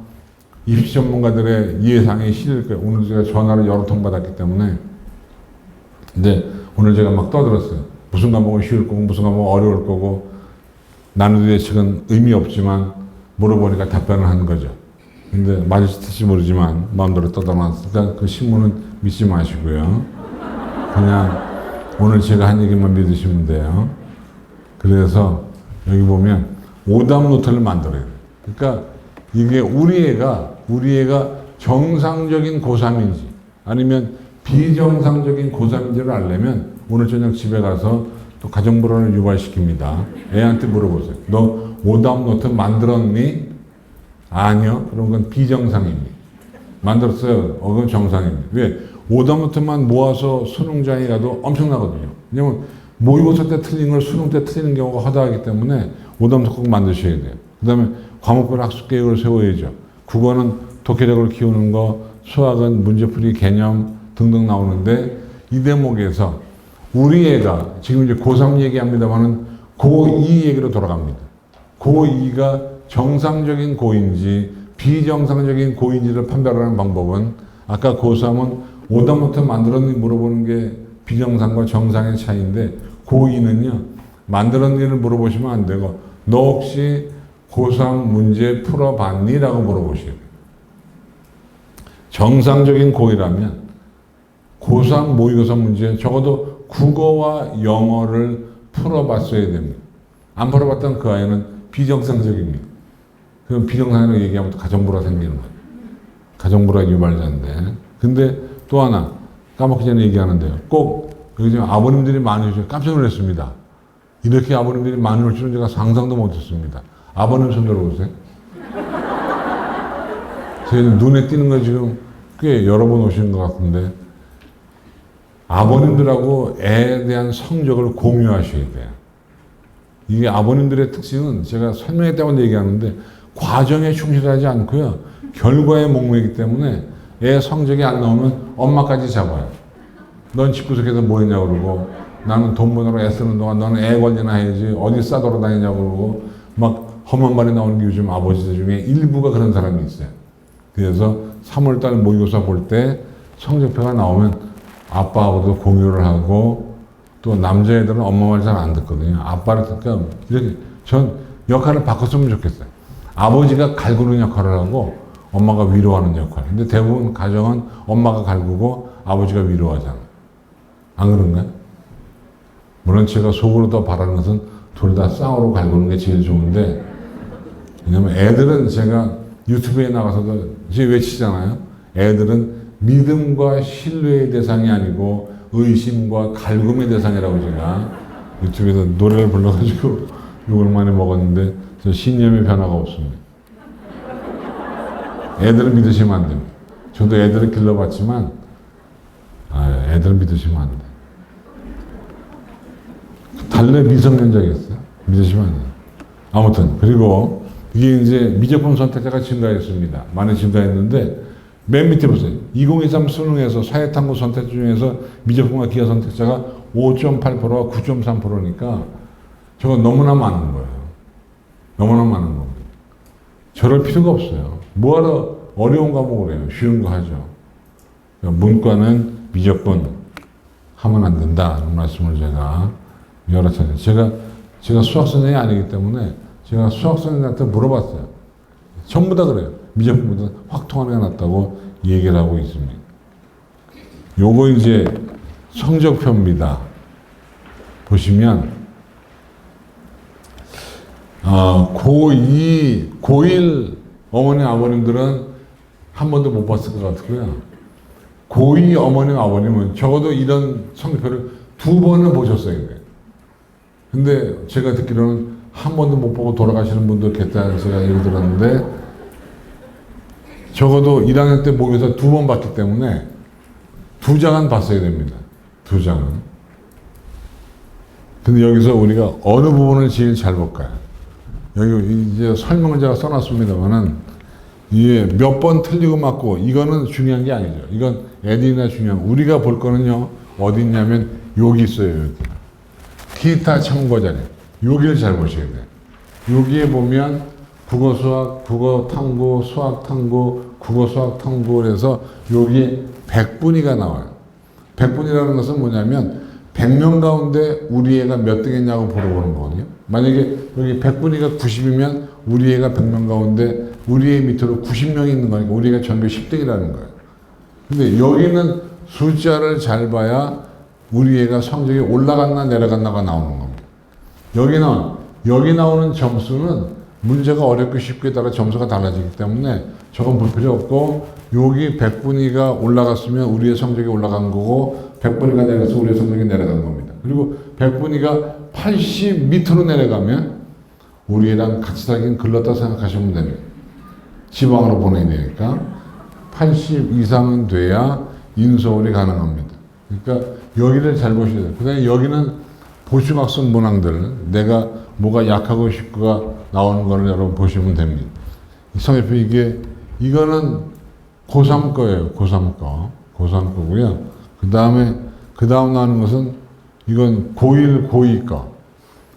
입시 전문가들의 예상이 실릴 거예요. 오늘 제가 전화를 여러 통 받았기 때문에. 근데 오늘 제가 막 떠들었어요. 무슨 과목은 쉬울 거고 무슨 과목은 어려울 거고 난이도 예측은 의미 없지만 물어보니까 답변을 하는 거죠. 근데 맞을지 모르지만 마음대로 떠들어놨으니까 그 신문은 믿지 마시고요. 그냥 오늘 제가 한 얘기만 믿으시면 돼요. 그래서 여기 보면 오답 노트를 만들어야 돼요. 그러니까 이게 우리 애가 정상적인 고3인지 아니면 비정상적인 고3인지를 알려면 오늘 저녁 집에 가서 또 가정불안을 유발시킵니다. 애한테 물어보세요. 너 오답 노트 만들었니? 아니요. 그런 건 비정상입니다. 만들었어요. 그건 정상입니다. 왜? 오답 노트만 모아서 수능장에 가도 엄청나거든요. 왜냐면 모의고사 때 틀린 걸 수능 때 틀리는 경우가 허다하기 때문에 오답 노트 꼭 만드셔야 돼요. 그 다음에 과목별 학습 계획을 세워야죠. 국어는 독해력을 키우는 거, 수학은 문제풀이 개념 등등 나오는데 이 대목에서 우리 애가 지금 이제 고3 얘기합니다만은 고2 얘기로 돌아갑니다. 고2가 정상적인 고인지 비정상적인 고인지를 판별하는 방법은 아까 고3은 오답 노트 만들었니 물어보는 게 비정상과 정상의 차이인데 고2는요 만들었니를 물어보시면 안 되고 너 혹시 고3 문제 풀어봤니? 라고 물어보셔야 돼요. 정상적인 고1이라면 고3 모의고사 문제 적어도 국어와 영어를 풀어봤어야 됩니다. 안 풀어봤던 그 아이는 비정상적입니다. 그럼 비정상이라고 얘기하면 또 가정불화 생기는 거예요. 가정불화 유발자인데. 근데 또 하나 까먹기 전에 얘기하는데요. 꼭 여기 지금 아버님들이 많이 오셔서 깜짝 놀랐습니다. 이렇게 아버님들이 많이 올 줄은 제가 상상도 못했습니다. 아버님 손 들어보세요. 제 눈에 띄는 거 지금 꽤 여러 번 오시는 것 같은데 아버님들하고 애에 대한 성적을 공유하셔야 돼요. 이게 아버님들의 특징은 제가 설명회 때마다 얘기하는데 과정에 충실하지 않고요. 결과에 목매이기 때문에 애 성적이 안 나오면 엄마까지 잡아요. 넌 집구석에서 뭐 했냐고 그러고 나는 돈 버느라 애쓰는 동안 너는 애 관리나 해야지 어디 싸돌아다니냐고 그러고 막 험한 말이 나오는 게 요즘 아버지들 중에 일부가 그런 사람이 있어요. 그래서 3월달 모의고사 볼 때 성적표가 나오면 아빠하고도 공유를 하고 또 남자애들은 엄마 말 잘 안 듣거든요. 아빠를 듣니까 이렇게 전 역할을 바꿨으면 좋겠어요. 아버지가 갈구는 역할을 하고 엄마가 위로하는 역할. 근데 대부분 가정은 엄마가 갈구고 아버지가 위로하잖아요. 안 그런가요? 물론 제가 속으로 더 바라는 것은 둘 다 쌍으로 갈구는 게 제일 좋은데 왜냐면 애들은 제가 유튜브에 나가서도 이제 외치잖아요. 애들은 믿음과 신뢰의 대상이 아니고 의심과 갈굼의 대상이라고 제가 유튜브에서 노래를 불러가지고 욕을 많이 먹었는데 저 신념의 변화가 없습니다. 애들은 믿으시면 안 됩니다. 저도 애들을 길러봤지만 애들은 믿으시면 안 돼요. 달래 미성년자겠어요? 믿으시면 안 돼요. 아무튼 그리고 이게 이제 미적분 선택자가 증가했습니다. 많이 증가했는데 맨 밑에 보세요. 2023 수능에서 사회탐구 선택자 중에서 미적분과 기하 선택자가 5.8%와 9.3%니까 저거 너무나 많은 거예요. 너무나 많은 겁니다. 저럴 필요가 없어요. 뭐하러 어려운 과목을 해요. 쉬운 거 하죠. 문과는 미적분 하면 안 된다. 이런 말씀을 제가 여러 차례. 제가 수학 선생님이 아니기 때문에 제가 수학 선생님한테 물어봤어요. 전부 다 그래요. 미적분보다 확 통하는 게 낫다고 얘기를 하고 있습니다. 요거 이제 성적표입니다. 보시면 고2, 고1 어머니 아버님들은 한 번도 못 봤을 것 같고요. 고2 어머님 아버님은 적어도 이런 성적표를 2번은 보셨어야 돼요. 근데 제가 듣기로는 한 번도 못 보고 돌아가시는 분도 계시다는 제가 얘기 들었는데 적어도 1학년 때 모의고사 2번 봤기 때문에 2장은 봤어야 됩니다. 2장은. 근데 여기서 우리가 어느 부분을 제일 잘 볼까요? 여기 이제 설명을 제가 써놨습니다만은 이게 몇 번 틀리고 맞고 이거는 중요한 게 아니죠. 이건 애들이나 중요한 우리가 볼 거는요 어디 있냐면 여기 있어요. 여기. 기타 참고 자료. 여기를 잘 보셔야 돼요. 여기에 보면 국어 수학, 국어 탐구, 수학 탐구, 국어 수학 탐구를 해서 여기 100분위가 나와요. 100분이라는 것은 뭐냐면 100명 가운데 우리 애가 몇 등 했냐고 물어보는 거거든요. 만약에 여기 100분위가 90이면 우리 애가 100명 가운데 우리 애 밑으로 90명이 있는 거니까 우리 애가 전교 10등이라는 거예요. 근데 여기는 숫자를 잘 봐야 우리 애가 성적이 올라갔나 내려갔나가 나오는 겁니다. 여기 나오는 점수는 문제가 어렵고 쉽게 따라 점수가 달라지기 때문에 저건 볼 필요 없고 여기 100분위가 올라갔으면 우리의 성적이 올라간 거고 100분위가 내려서 우리의 성적이 내려간 겁니다. 그리고 100분위가 80 밑으로 내려가면 우리랑 같이 살긴 글렀다 생각하시면 됩니다. 지방으로 보내야 되니까 80 이상은 돼야 인서울이 가능합니다. 그러니까 여기를 잘 보셔야 돼요. 그 다음에 여기는 보충학습 문항들 내가 뭐가 약하고 쉽고가 나오는 거를 여러분 보시면 됩니다. 성적표 이거는 고3 거예요. 고3 거. 고3 거고요. 그 다음 나오는 것은 이건 고1, 고2 거.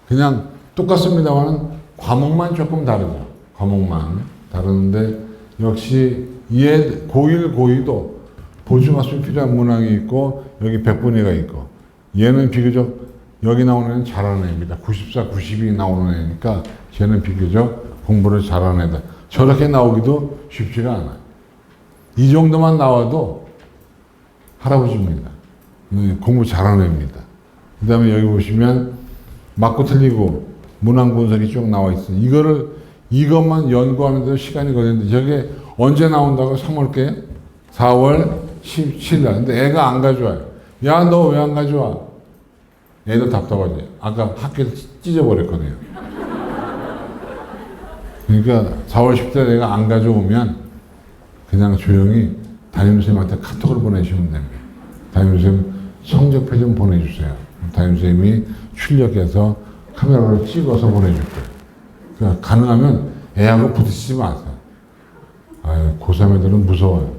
그냥 똑같습니다만 과목만 조금 다르죠. 과목만 다르는데 역시 고1, 고2도 보충학습이 필요한 문항이 있고 여기 100분위가 있고 얘는 비교적 여기 나오는 애는 잘하는 애입니다. 94, 92 나오는 애니까 쟤는 비교적 공부를 잘하는 애다. 저렇게 나오기도 쉽지가 않아요. 이 정도만 나와도 할아버지입니다. 공부 잘하는 애입니다. 그 다음에 여기 보시면 맞고 틀리고 문항 분석이 쭉 나와 있어요. 이것만 연구하는데도 시간이 걸리는데 저게 언제 나온다고 3월께 4월 17일 날. 근데 애가 안 가져와요. 야, 너 왜 안 가져와? 애도 답답하지. 아까 학교에서 찢어버렸거든요. 그러니까 4월 10일 애가 안 가져오면 그냥 조용히 담임선생님한테 카톡을 보내시면 됩니다. 담임선생님 성적표 좀 보내주세요. 담임선생님이 출력해서 카메라로 찍어서 보내줄 거예요. 그러니까 가능하면 애하고 부딪히지 마세요. 고3 애들은 무서워요.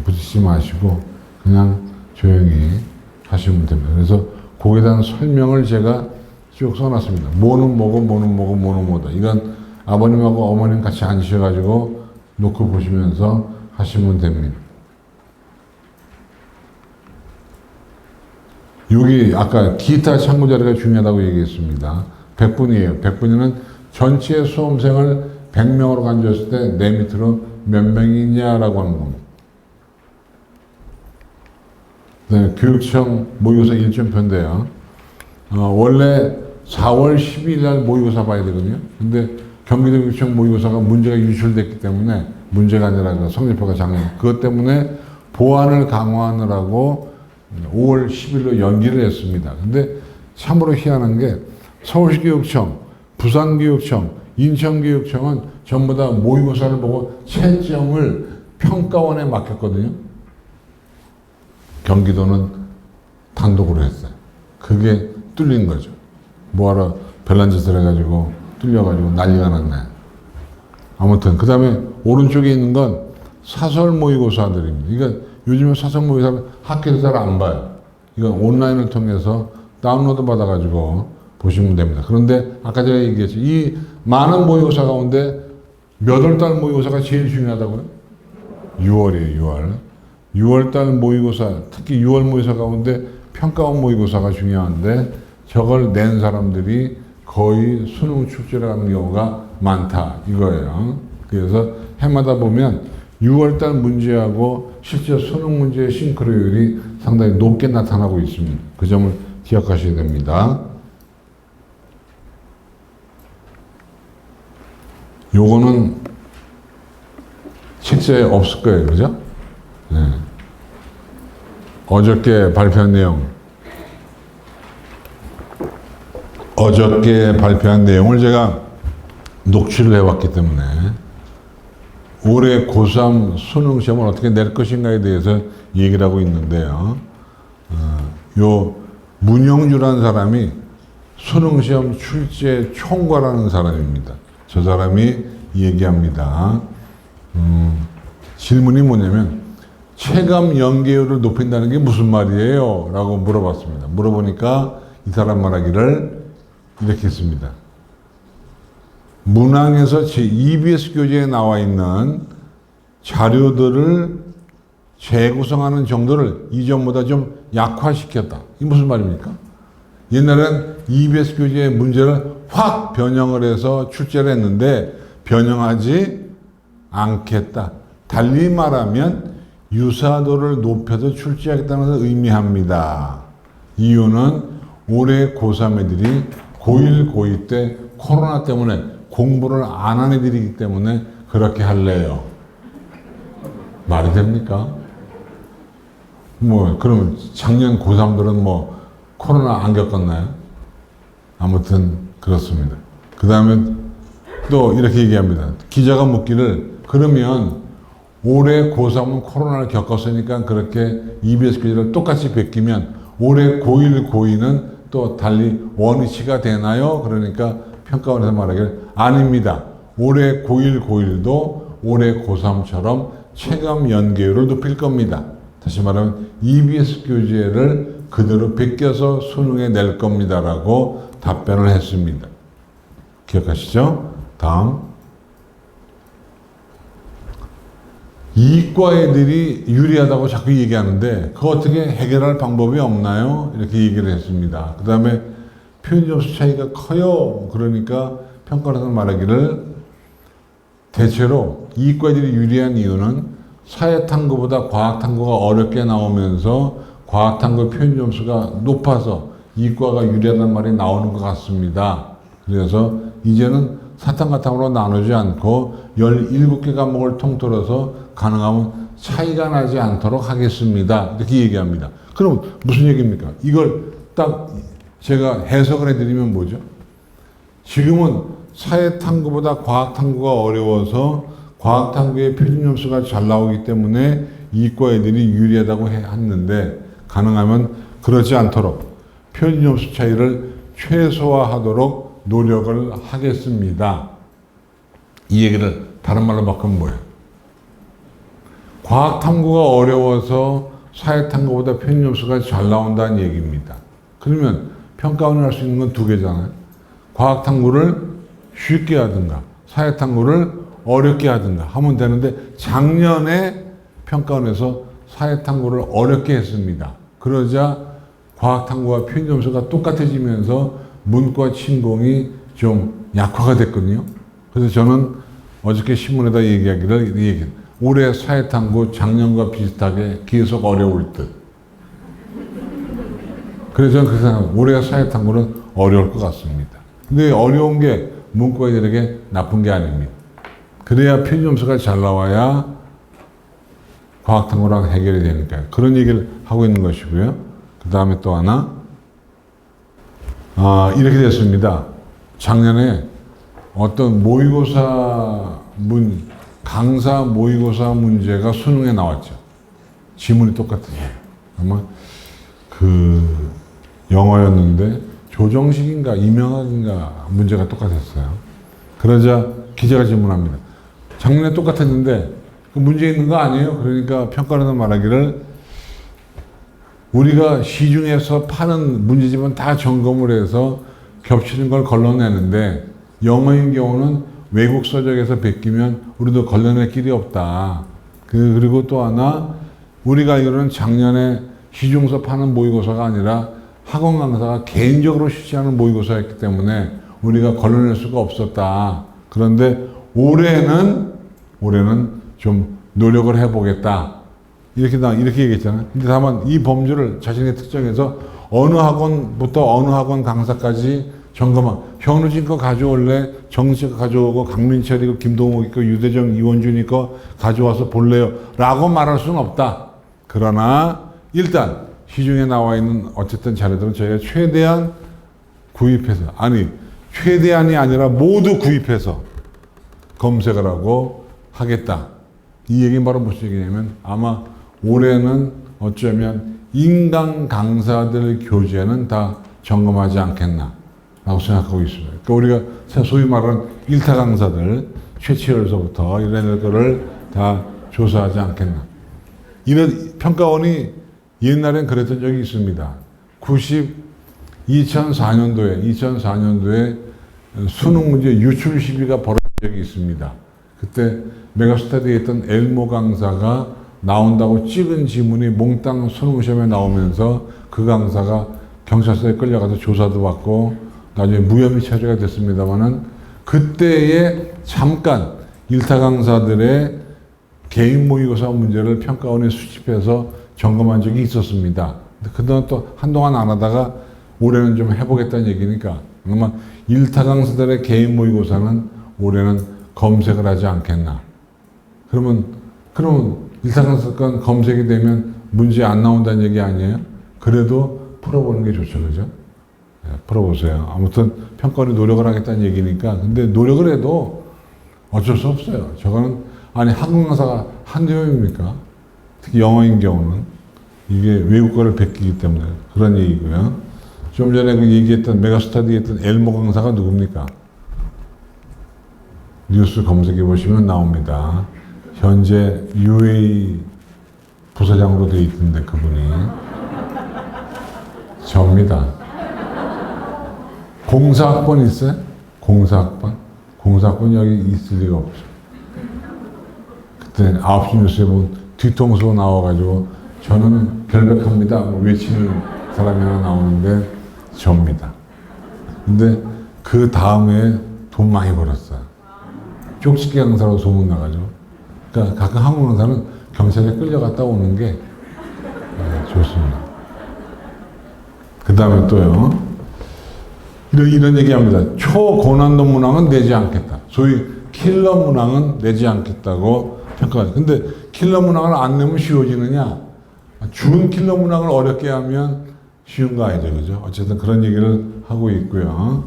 부딪히지 마시고 그냥 조용히 하시면 됩니다. 그래서 거기에 대한 설명을 제가 쭉 써놨습니다. 뭐는 뭐고 뭐는 뭐고 뭐는 뭐다. 이건 아버님하고 어머님 같이 앉으셔가지고 놓고 보시면서 하시면 됩니다. 여기 아까 기타 참고 자료가 중요하다고 얘기했습니다. 100분이에요. 100분이면 전체 수험생을 100명으로 간주했을 때 내 밑으로 몇 명이 있냐라고 하는 겁니다. 네, 교육청 모의고사 일정표인데요. 원래 4월 12일 날 모의고사 봐야 되거든요. 근데 경기도교육청 모의고사가 문제가 유출됐기 때문에 문제가 아니라 성적표가 작년. 그것 때문에 보완을 강화하느라고 5월 10일로 연기를 했습니다. 근데 참으로 희한한 게 서울시교육청, 부산교육청, 인천교육청은 전부 다 모의고사를 보고 채점을 평가원에 맡겼거든요. 경기도는 단독으로 했어요. 그게 뚫린 거죠. 뭐하러 별난 짓을 해가지고 뚫려가지고 난리가 났네. 아무튼 그 다음에 오른쪽에 있는 건 사설 모의고사들입니다. 그러니까 요즘에 사설 모의고사 학교에서 잘 안 봐요. 이건 온라인을 통해서 다운로드 받아가지고 보시면 됩니다. 그런데 아까 제가 얘기했죠. 이 많은 모의고사 가운데 몇 월 달 모의고사가 제일 중요하다고요? 6월이에요, 6월. 6월 달 모의고사, 특히 6월 모의고사 가운데 평가원 모의고사가 중요한데 저걸 낸 사람들이 거의 수능 출제를 하는 경우가 많다 이거예요. 그래서 해마다 보면 6월달 문제하고 실제 수능 문제의 싱크로율이 상당히 높게 나타나고 있습니다. 그 점을 기억하셔야 됩니다. 요거는 책자에 없을 거예요. 그죠? 네. 어저께 발표한 내용을 제가 녹취를 해왔기 때문에 올해 고3 수능 시험을 어떻게 낼 것인가에 대해서 얘기를 하고 있는데요. 요 문영주라는 사람이 수능 시험 출제 총괄하는 사람입니다. 저 사람이 얘기합니다. 질문이 뭐냐면 체감 연계율을 높인다는 게 무슨 말이에요? 라고 물어봤습니다. 물어보니까 이 사람 말하기를 이렇게 했습니다. 문항에서 제 EBS 교재에 나와 있는 자료들을 재구성하는 정도를 이전보다 좀 약화시켰다. 이게 무슨 말입니까? 옛날엔 EBS 교재의 문제를 확 변형을 해서 출제를 했는데 변형하지 않겠다. 달리 말하면 유사도를 높여서 출제하겠다는 것을 의미합니다. 이유는 올해 고3 애들이 고1, 고2 때 코로나 때문에 공부를 안 한 애들이기 때문에 그렇게 할래요. 말이 됩니까? 그러면 작년 고3들은 코로나 안 겪었나요? 아무튼 그렇습니다. 그 다음에 또 이렇게 얘기합니다. 기자가 묻기를 그러면 올해 고3은 코로나를 겪었으니까 그렇게 EBS 교재를 똑같이 베끼면 올해 고1, 고2는 또 달리 원위치가 되나요? 그러니까 평가원에서 말하기를 아닙니다. 올해 고1, 고1도 올해 고3처럼 체감 연계율을 높일 겁니다. 다시 말하면 EBS 교재를 그대로 베껴서 수능에 낼 겁니다라고 답변을 했습니다. 기억하시죠? 다음. 이과 애들이 유리하다고 자꾸 얘기하는데 그거 어떻게 해결할 방법이 없나요? 이렇게 얘기를 했습니다. 그 다음에 표현 점수 차이가 커요. 그러니까 평가원에서 말하기를 대체로 이과 애들이 유리한 이유는 사회탐구보다 과학탐구가 어렵게 나오면서 과학탐구 표현 점수가 높아서 이과가 유리하다는 말이 나오는 것 같습니다. 그래서 이제는 사탐과탐으로 나누지 않고 17개 과목을 통틀어서 가능하면 차이가 나지 않도록 하겠습니다. 이렇게 얘기합니다. 그럼 무슨 얘기입니까? 이걸 딱 제가 해석을 해드리면 뭐죠? 지금은 사회탐구보다 과학탐구가 어려워서 과학탐구의 표준 점수가 잘 나오기 때문에 이과 애들이 유리하다고 했는데 가능하면 그렇지 않도록 표준 점수 차이를 최소화하도록 노력을 하겠습니다. 이 얘기를 다른 말로 바꾸면 뭐예요? 과학탐구가 어려워서 사회탐구보다 표준 점수가 잘 나온다는 얘기입니다. 그러면 평가원이 할 수 있는 건 두 개잖아요. 과학탐구를 쉽게 하든가 사회탐구를 어렵게 하든가 하면 되는데 작년에 평가원에서 사회탐구를 어렵게 했습니다. 그러자 과학탐구와 표준 점수가 똑같아지면서 문과 침공이 좀 약화가 됐거든요. 그래서 저는 어저께 신문에다 얘기하기를 올해 사회탐구 작년과 비슷하게 계속 어려울 듯. 그래서 저는 그렇게 생각합니다. 올해 사회탐구는 어려울 것 같습니다. 근데 어려운 게 문과인들에게 나쁜 게 아닙니다. 그래야 표준 점수가 잘 나와야 과학탐구랑 해결이 되니까요. 그런 얘기를 하고 있는 것이고요. 그 다음에 또 하나. 이렇게 됐습니다. 작년에 어떤 강사 모의고사 문제가 수능에 나왔죠. 지문이 똑같아요. 아마 영어였는데 조정식인가 이명학인가 문제가 똑같았어요. 그러자 기자가 질문합니다. 작년에 똑같았는데 그 문제 있는 거 아니에요? 그러니까 평가원은 말하기를 우리가 시중에서 파는 문제집은 다 점검을 해서 겹치는 걸 걸러내는데 영어인 경우는 외국 서적에서 베끼면 우리도 걸러낼 길이 없다. 그리고 또 하나 우리가 알기로는 작년에 시중에서 파는 모의고사가 아니라 학원 강사가 개인적으로 실시하는 모의고사였기 때문에 우리가 걸러낼 수가 없었다. 그런데 올해는 좀 노력을 해보겠다. 이렇게 얘기했잖아요. 근데 다만 이 범주를 자신의 특정해서 어느 학원부터 어느 학원 강사까지 점검한 현우진 거 가져올래? 정식 거 가져오고 강민철이 거 김동욱 거 유대정 이원준이 거 가져와서 볼래요? 라고 말할 수는 없다. 그러나 일단 시중에 나와 있는 어쨌든 자료들은 저희가 최대한 구입해서 최대한이 아니라 모두 구입해서 검색을 하고 하겠다. 이 얘기는 바로 무슨 얘기냐면 아마 올해는 어쩌면 인강 강사들 교재는 다 점검하지 않겠나 라고 생각하고 있습니다. 그러니까 우리가 소위 말하는 일타 강사들 최치열서부터 이런 거를 다 조사하지 않겠나. 이런 평가원이 옛날엔 그랬던 적이 있습니다. 2004년도에 수능 문제 유출 시비가 벌어진 적이 있습니다. 그때 메가스터디에 있던 엘모 강사가 나온다고 찍은 지문이 몽땅 수능시험에 나오면서 그 강사가 경찰서에 끌려가서 조사도 받고 나중에 무혐의 처리가 됐습니다만은 그때에 잠깐 일타 강사들의 개인 모의고사 문제를 평가원에 수집해서 점검한 적이 있었습니다. 그동안 또 한동안 안 하다가 올해는 좀 해보겠다는 얘기니까 아마 일타 강사들의 개인 모의고사는 올해는 검색을 하지 않겠나. 그러면 일타 강사건 검색이 되면 문제 안 나온다는 얘기 아니에요? 그래도 풀어보는 게 좋죠, 그죠? 네, 풀어보세요. 아무튼 평가원이 노력을 하겠다는 얘기니까. 근데 노력을 해도 어쩔 수 없어요. 저거는 학원 강사가 한두 명입니까? 특히 영어인 경우는 이게 외국어를 베끼기 때문에 그런 얘기고요. 좀 전에 그 얘기했던 메가스터디 했던 엘모 강사가 누굽니까? 뉴스 검색해 보시면 나옵니다. 현재 UAE 부사장으로 되어 있던데 그분이 접니다. 공사학번 있어요? 공사학번? 공사학번 여기 있을 리가 없죠. 그때 9시 뉴스에 보면 뒤통수 나와가지고 저는 결백합니다 외치는 사람이 하나 나오는데 접니다. 근데 그 다음에 돈 많이 벌었어요. 쪽집게 강사로 소문나가지고. 그러니까 가끔 한국 강사는 경찰에 끌려갔다 오는 게 좋습니다. 그 다음에 또요. 이런 얘기합니다. 초고난도 문항은 내지 않겠다. 소위 킬러 문항은 내지 않겠다고 평가하죠. 근데 킬러 문항을 안 내면 쉬워지느냐? 준 킬러 문항을 어렵게 하면 쉬운 거 아니죠, 그죠? 어쨌든 그런 얘기를 하고 있고요.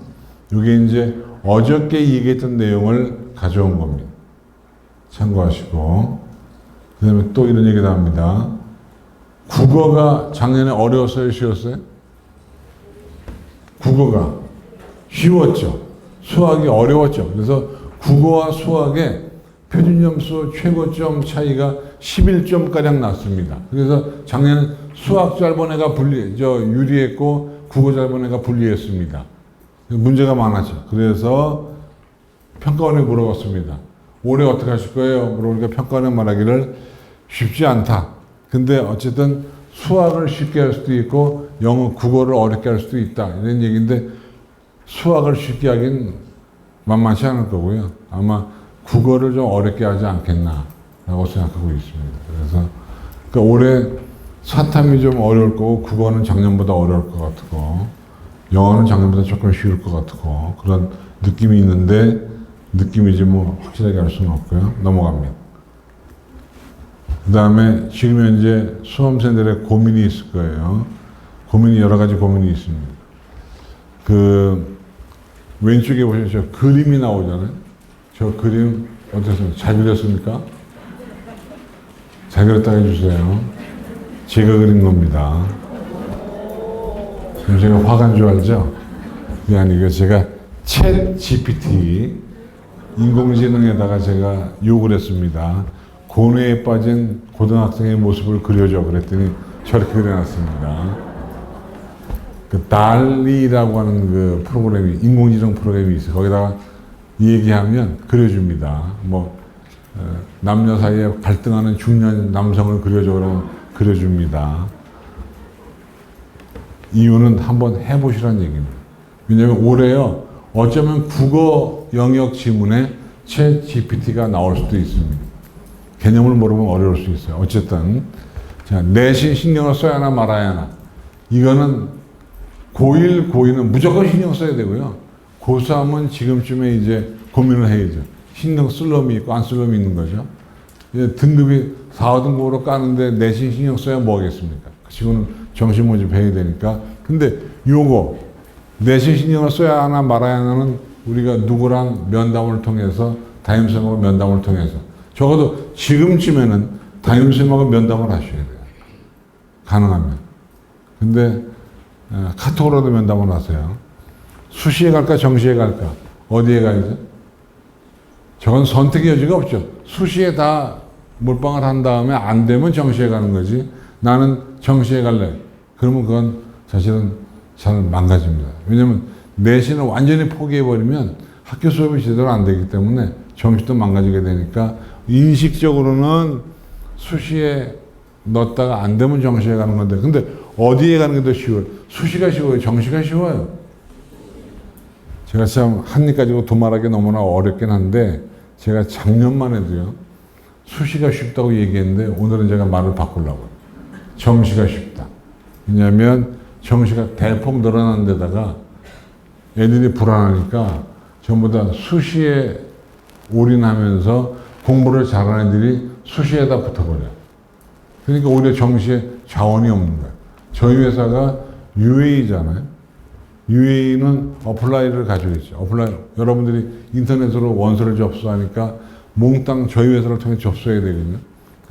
이게 이제 어저께 얘기했던 내용을 가져온 겁니다. 참고하시고. 그 다음에 또 이런 얘기도 합니다. 국어가 작년에 어려웠어요, 쉬웠어요? 국어가 쉬웠죠. 수학이 어려웠죠. 그래서 국어와 수학의 표준점수 최고점 차이가 11점가량 났습니다. 그래서 작년에 수학 잘 본 애가 유리했고 국어 잘 본 애가 불리했습니다. 문제가 많았죠. 그래서 평가원에 물어봤습니다. 올해 어떻게 하실 거예요? 물어보니까 평가원에 말하기를 쉽지 않다. 근데 어쨌든 수학을 쉽게 할 수도 있고 국어를 어렵게 할 수도 있다. 이런 얘기인데 수학을 쉽게 하긴 만만치 않을 거고요. 아마 국어를 좀 어렵게 하지 않겠나라고 생각하고 있습니다. 그래서 그러니까 올해 사탐이 좀 어려울 거고 국어는 작년보다 어려울 것 같고 영어는 작년보다 조금 쉬울 것 같고 그런 느낌이 있는데 느낌이지 뭐 확실하게 알 수는 없고요. 넘어갑니다. 그 다음에 지금 현재 수험생들의 고민이 있을 거예요. 여러 가지 고민이 있습니다. 그 왼쪽에 보시면 저 그림이 나오잖아요. 저 그림 어떻습니까? 잘 그렸습니까? 잘 그렸다고 해주세요. 제가 그린 겁니다. 제가 화간 줄 알죠? 그게 아니고 제가 챗 GPT 인공지능에다가 제가 욕을 했습니다. 고뇌에 빠진 고등학생의 모습을 그려줘 그랬더니 저렇게 그려놨습니다. 그 달리라고 하는 그 프로그램이, 인공지능 프로그램이 있어요. 거기다가 얘기하면 그려줍니다. 뭐 남녀 사이에 갈등하는 중년 남성을 그려줘 그러면 그려줍니다. 이유는 한번 해보시라는 얘기입니다. 왜냐하면 올해요, 어쩌면 국어 영역 지문에 챗 GPT가 나올 수도 있습니다. 개념을 모르면 어려울 수 있어요. 어쨌든 자, 내신 신경을 써야 하나 말아야 하나. 이거는 고1, 고2는 무조건 신경 써야 되고요. 고3은 지금쯤에 이제 고민을 해야죠. 신경 쓸 놈이 있고 안 쓸 놈이 있는 거죠. 등급이 4, 5등급으로 까는데 내신 신경 써야 뭐하겠습니까? 그 친구는 정신 모집해야 되니까. 근데 요거 내신 신경을 써야 하나 말아야 하나는 우리가 누구랑 면담을 통해서, 담임선생님하고 면담을 통해서, 적어도 지금쯤에는 담임선생님하고 면담을 하셔야 돼요. 가능하면. 근데 카톡으로도 면담을 하세요. 수시에 갈까 정시에 갈까? 어디에 가야죠? 저건 선택의 여지가 없죠. 수시에 다 몰빵을 한 다음에 안 되면 정시에 가는 거지. 나는 정시에 갈래. 그러면 그건 사실은 잘 망가집니다. 왜냐면 내신을 완전히 포기해버리면 학교 수업이 제대로 안 되기 때문에 정시도 망가지게 되니까 인식적으로는 수시에 넣었다가 안 되면 정시에 가는 건데, 근데 어디에 가는 게 더 쉬워요? 수시가 쉬워요? 정시가 쉬워요? 제가 참 한입 가지고 도말하기 너무나 어렵긴 한데, 제가 작년만 해도요, 수시가 쉽다고 얘기했는데 오늘은 제가 말을 바꾸려고요. 정시가 쉽다. 왜냐하면 정시가 대폭 늘어난 데다가 애들이 불안하니까 전부 다 수시에 올인하면서 공부를 잘하는 애들이 수시에다 붙어버려요. 그러니까 오히려 정시에 자원이 없는 거예요. 저희 회사가 UAE잖아요. UAE는 어플라이를 가지고 있죠. 어플라이, 여러분들이 인터넷으로 원서를 접수하니까 몽땅 저희 회사를 통해 접수해야 되거든요.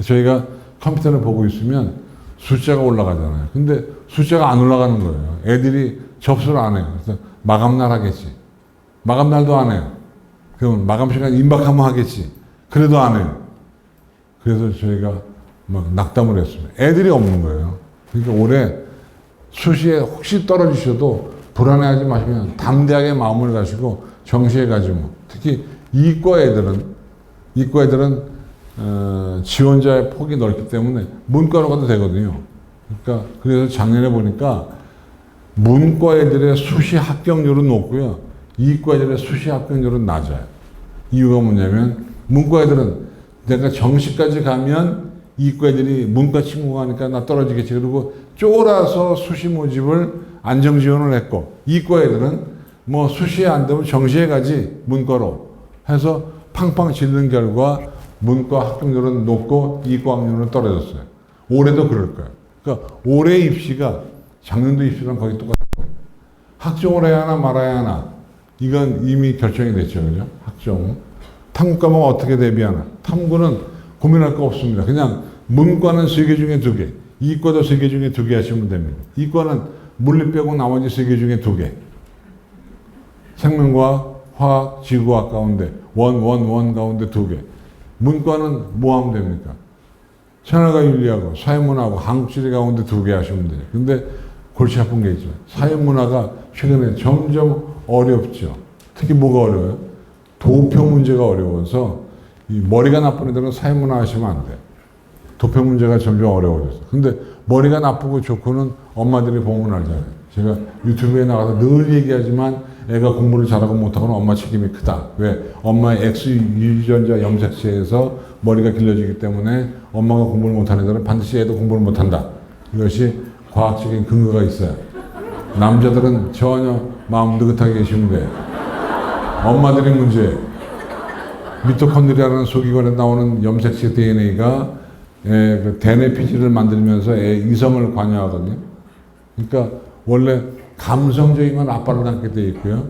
저희가 컴퓨터를 보고 있으면 숫자가 올라가잖아요. 근데 숫자가 안 올라가는 거예요. 애들이 접수를 안 해요. 그래서 마감날 하겠지. 마감날도 안 해요. 그럼 마감 시간 임박하면 하겠지. 그래도 안 해요. 그래서 저희가 막 낙담을 했습니다. 애들이 없는 거예요. 그러니까 올해 수시에 혹시 떨어지셔도 불안해하지 마시면 담대하게 마음을 가지고 정시에 가지고, 특히 이과 애들은 지원자의 폭이 넓기 때문에 문과로 가도 되거든요. 그러니까 그래서 작년에 보니까 문과 애들의 수시 합격률은 높고요, 이과 애들의 수시 합격률은 낮아요. 이유가 뭐냐면 문과 애들은 내가 정시까지 가면 이과 애들이 문과 친구가 하니까 나 떨어지겠지, 그리고 쫄아서 수시 모집을 안정 지원을 했고, 이과 애들은 뭐 수시에 안 되면 정시에 가지 문과로 해서 팡팡 질른 결과 문과 합격률은 높고 이과 합격률은 떨어졌어요. 올해도 그럴 거예요. 그러니까 올해 입시가 작년도 입시랑 거의 똑같아요. 학종을 해야 하나 말아야 하나, 이건 이미 결정이 됐죠, 그죠? 학종. 탐구 과목 어떻게 대비하나? 탐구는 고민할 거 없습니다. 그냥 문과는 3개 중에 2개, 이과도 3개 중에 2개 하시면 됩니다. 이과는 물리 빼고 나머지 3개 중에 2개. 생명과학, 화학, 지구과학 가운데 원 가운데 2개. 문과는 뭐 하면 됩니까? 천하가 윤리하고 사회문화하고 한국지리 가운데 2개 하시면 돼요. 근데 골치 아픈 게 있죠. 사회문화가 최근에 점점 어렵죠. 특히 뭐가 어려워요? 도표 문제가 어려워서 이 머리가 나쁜 애들은 사회문화 하시면 안 돼요. 도표 문제가 점점 어려워졌어. 근데 머리가 나쁘고 좋고는 엄마들이 보면 알잖아요. 제가 유튜브에 나가서 늘 얘기하지만 애가 공부를 잘하고 못하고는 엄마 책임이 크다. 왜? 엄마의 X 유전자 염색체에서 머리가 길러지기 때문에 엄마가 공부를 못하는 애들은 반드시 애도 공부를 못한다. 이것이 과학적인 근거가 있어요. 남자들은 전혀 마음 느긋하게 계시면 돼요. 엄마들이 문제예요. 미토콘드리아라는 소기관에 나오는 염색체 DNA가 그 대뇌 피질을 만들면서 이성을 관여하거든요. 그러니까 원래 감성적인 건 아빠를 낳게 돼 있고요,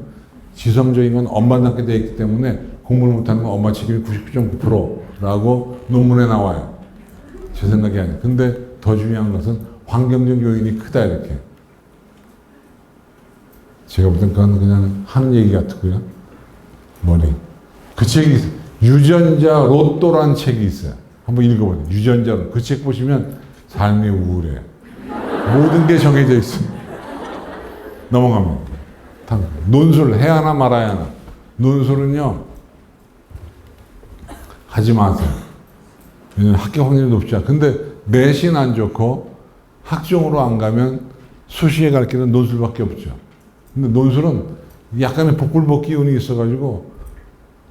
지성적인 건 엄마를 낳게 돼 있기 때문에 공부를 못하는 건 엄마 책임이 99.9%라고 논문에 나와요. 제 생각이 아니에요. 근데 더 중요한 것은 환경적 요인이 크다, 이렇게. 제가 볼 땐 그건 그냥 하는 얘기 같고요. 머리. 그 책이 있어요. 유전자 로또란 책이 있어요. 한번 읽어보세요. 유전자 로또. 그 책 보시면 삶이 우울해요. 모든 게 정해져 있습니다. 넘어갑니다. 논술 해야 하나 말아야 하나. 논술은요, 하지 마세요. 왜냐면 합격 확률이 높지 않아. 근데 내신 안 좋고 학종으로 안 가면 수시에 갈 길은 논술밖에 없죠. 근데 논술은 약간의 복불복 기운이 있어가지고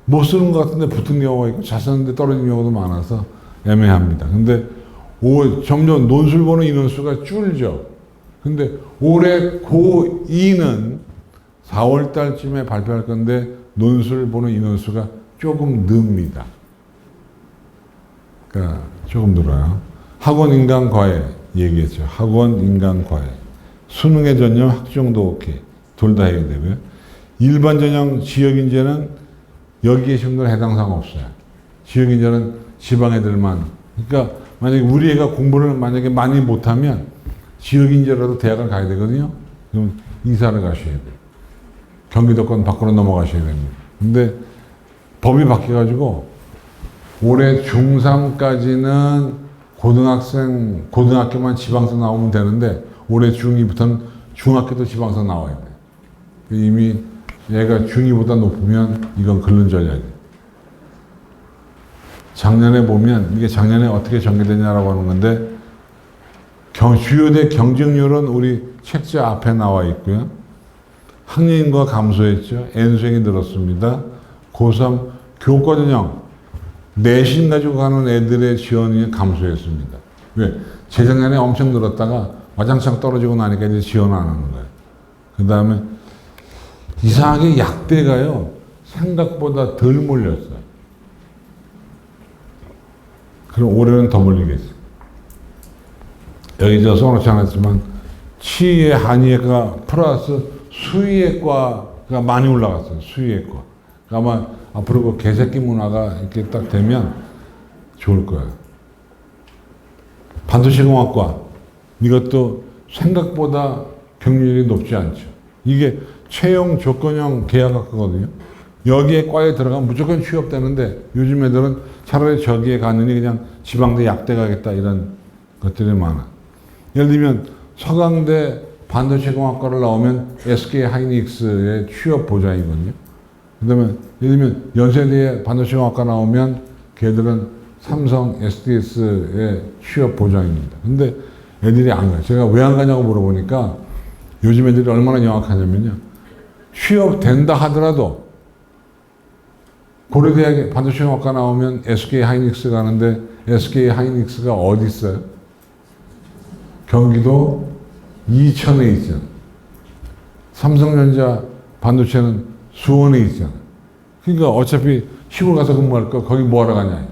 못 쓰는 것 같은데 붙은 경우가 있고 잘 쓰는데 떨어진 경우도 많아서 애매합니다. 근데 점점 논술 보는 인원수가 줄죠. 근데 올해 고2는 4월 달쯤에 발표할 건데 논술 보는 인원수가 조금 늡니다. 그러니까 조금 늘어요. 학원 인간 과외 얘기했죠. 학원 인간 과외. 수능에 전형 학종도 오케이. 둘 다 해야 되고요. 일반 전형 지역 인재는 여기 계신 분들은 해당 사항 없어요. 지역 인재는 지방 애들만. 그러니까 만약에 우리 애가 공부를 만약에 많이 못하면 지역 인재라도 대학을 가야 되거든요. 그럼 이사를 가셔야 돼요. 경기도권 밖으로 넘어가셔야 됩니다. 근데 법이 바뀌어가지고 올해 중3까지는 고등학교만 지방서 나오면 되는데 올해 중2부터는 중학교도 지방서 나와야 돼요. 이미 얘가 중2보다 높으면 이건 긁는 전략이에요. 작년에 보면 이게 작년에 어떻게 전개되냐라고 하는 건데 주요대 경쟁률은 우리 책자 앞에 나와 있고요. 학년인구가 감소했죠. N수행이 늘었습니다. 고3 교과 전형 내신 가지고 가는 애들의 지원이 감소했습니다. 왜? 재작년에 엄청 늘었다가 와장창 떨어지고 나니까 이제 지원 안 하는 거예요. 그 다음에 이상하게 약대가요, 생각보다 덜 몰렸어요. 그럼 올해는 더 몰리겠어요. 여기 저 써놓지 않았지만, 치의 한의학과 플러스 수의학과가 많이 올라갔어요. 수의학과. 아마 앞으로 그 개새끼 문화가 이렇게 딱 되면 좋을 거예요. 반도체공학과. 이것도 생각보다 경쟁률이 높지 않죠. 이게 채용 조건형 계약학과거든요. 여기에 과에 들어가면 무조건 취업되는데 요즘 애들은 차라리 저기에 가느니 그냥 지방대 약대 가겠다 이런 것들이 많아. 예를 들면 서강대 반도체공학과를 나오면 SK 하이닉스의 취업 보장이거든요. 그 다음에 예를 들면 연세대에 반도체공학과 나오면 걔들은 삼성 SDS의 취업 보장입니다. 근데 애들이 안 가요. 제가 왜 안 가냐고 물어보니까 요즘 애들이 얼마나 영악하냐면요. 취업된다 하더라도 고려대학에 반도체공학과 나오면 SK 하이닉스 가는데 SK 하이닉스가 어디 있어요? 경기도 이천에 있잖아. 삼성전자 반도체는 수원에 있잖아. 그러니까 어차피 시골 가서 근무할 거 거기 뭐하러 가냐.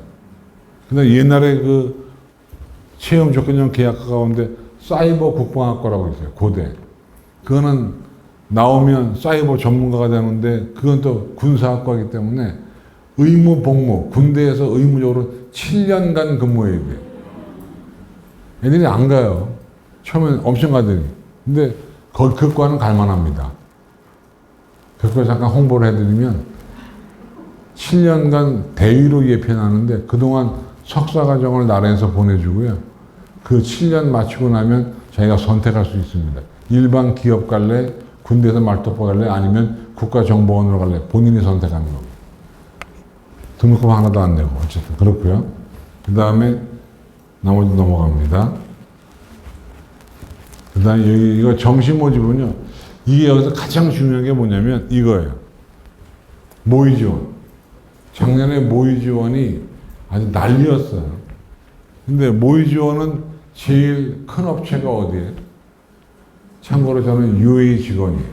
근데 옛날에 그 채용 조건형 계약과 가운데 사이버 국방학과라고 있어요. 고대. 그거는 나오면 사이버 전문가가 되는데 그건 또 군사학과이기 때문에 의무 복무, 군대에서 의무적으로 7년간 근무해야 돼요. 애들이 안 가요. 처음엔 엄청 가더니. 근데 그 과는 갈만합니다. 그 과 잠깐 홍보를 해드리면 7년간 대위로 예편하는데 그동안 석사과정을 나라에서 보내주고요. 그 7년 마치고 나면 자기가 선택할 수 있습니다. 일반 기업 갈래, 군대에서 말도포 갈래, 아니면 국가정보원으로 갈래. 본인이 선택하는 겁니다. 등록금 하나도 안 내고 어쨌든 그렇고요. 그 다음에 나머지 넘어갑니다. 그 다음에 여기 이거 정시 모집은요. 이게 여기서 가장 중요한 게 뭐냐면 이거예요. 모의 지원. 작년에 모의 지원이 아주 난리였어요. 근데 모의 지원은 제일 큰 업체가 어디예요? 참고로 저는 UA 직원이에요.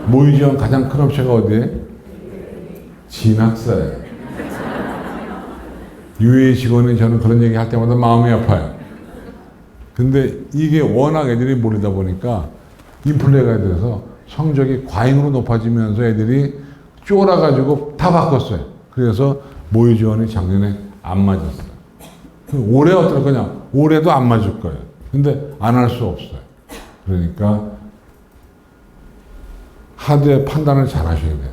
모의 지원 가장 큰 업체가 어디예요? 진학사예요. UA 직원이 저는 그런 얘기 할 때마다 마음이 아파요. 근데 이게 워낙 애들이 몰리다 보니까 인플레가 돼서 성적이 과잉으로 높아지면서 애들이 쫄아가지고 다 바꿨어요. 그래서 모의 지원이 작년에 안 맞았어요. 올해 어떨 거냐? 올해도 안 맞을 거예요. 근데 안 할 수 없어요. 그러니까 하드의 판단을 잘 하셔야 돼요.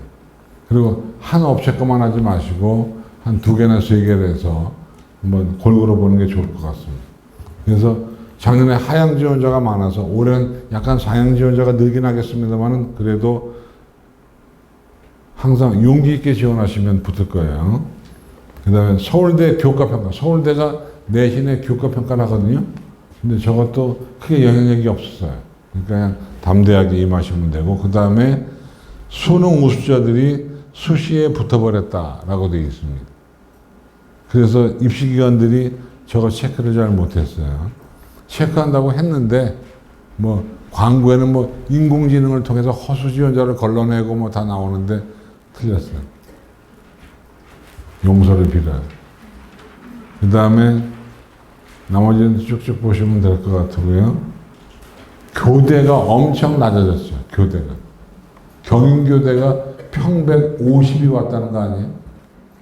그리고 한 업체 것만 하지 마시고 한 2개나 3개를 해서 한번 골고루 보는 게 좋을 것 같습니다. 그래서 작년에 하향 지원자가 많아서 올해는 약간 상향 지원자가 늘긴 하겠습니다만은 그래도 항상 용기 있게 지원하시면 붙을 거예요. 그 다음에 서울대 교과평가. 서울대가 내신에 교과평가를 하거든요. 근데 저것도 크게 영향력이 없었어요. 그러니까 그냥 담대하게 임하시면 되고, 그 다음에 수능 우수자들이 수시에 붙어버렸다라고 되어 있습니다. 그래서 입시기관들이 저거 체크를 잘 못했어요. 체크한다고 했는데, 뭐, 광고에는 뭐, 인공지능을 통해서 허수 지원자를 걸러내고 뭐 다 나오는데 틀렸어요. 용서를 빌어요. 그 다음에 나머지는 쭉쭉 보시면 될 것 같고요. 교대가 엄청 낮아졌어요. 교대가. 경인교대가 평백 50이 왔다는 거 아니에요?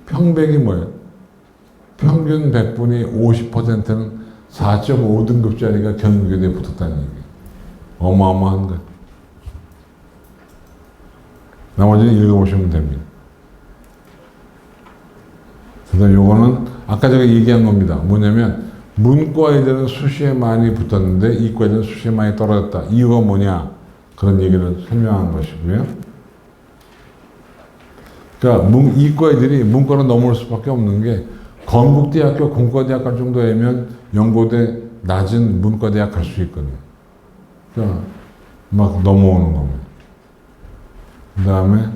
평백이 뭐예요? 평균 100분이 50%는 4.5등급짜리가 경인교대에 붙었다는 얘기예요. 어마어마한 거. 나머지는 읽어보시면 됩니다. 그다음 요거는 아까 제가 얘기한 겁니다. 뭐냐면 문과 애들은 수시에 많이 붙었는데 이과 애들은 수시에 많이 떨어졌다. 이유가 뭐냐? 그런 얘기를 설명한 것이고요. 그러니까 이과 애들이 문과로 넘어올 수밖에 없는 게 건국대학교 공과대학 갈 정도면 연고대 낮은 문과대학 갈 수 있거든요. 그러니까 막 넘어오는 겁니다. 그 다음에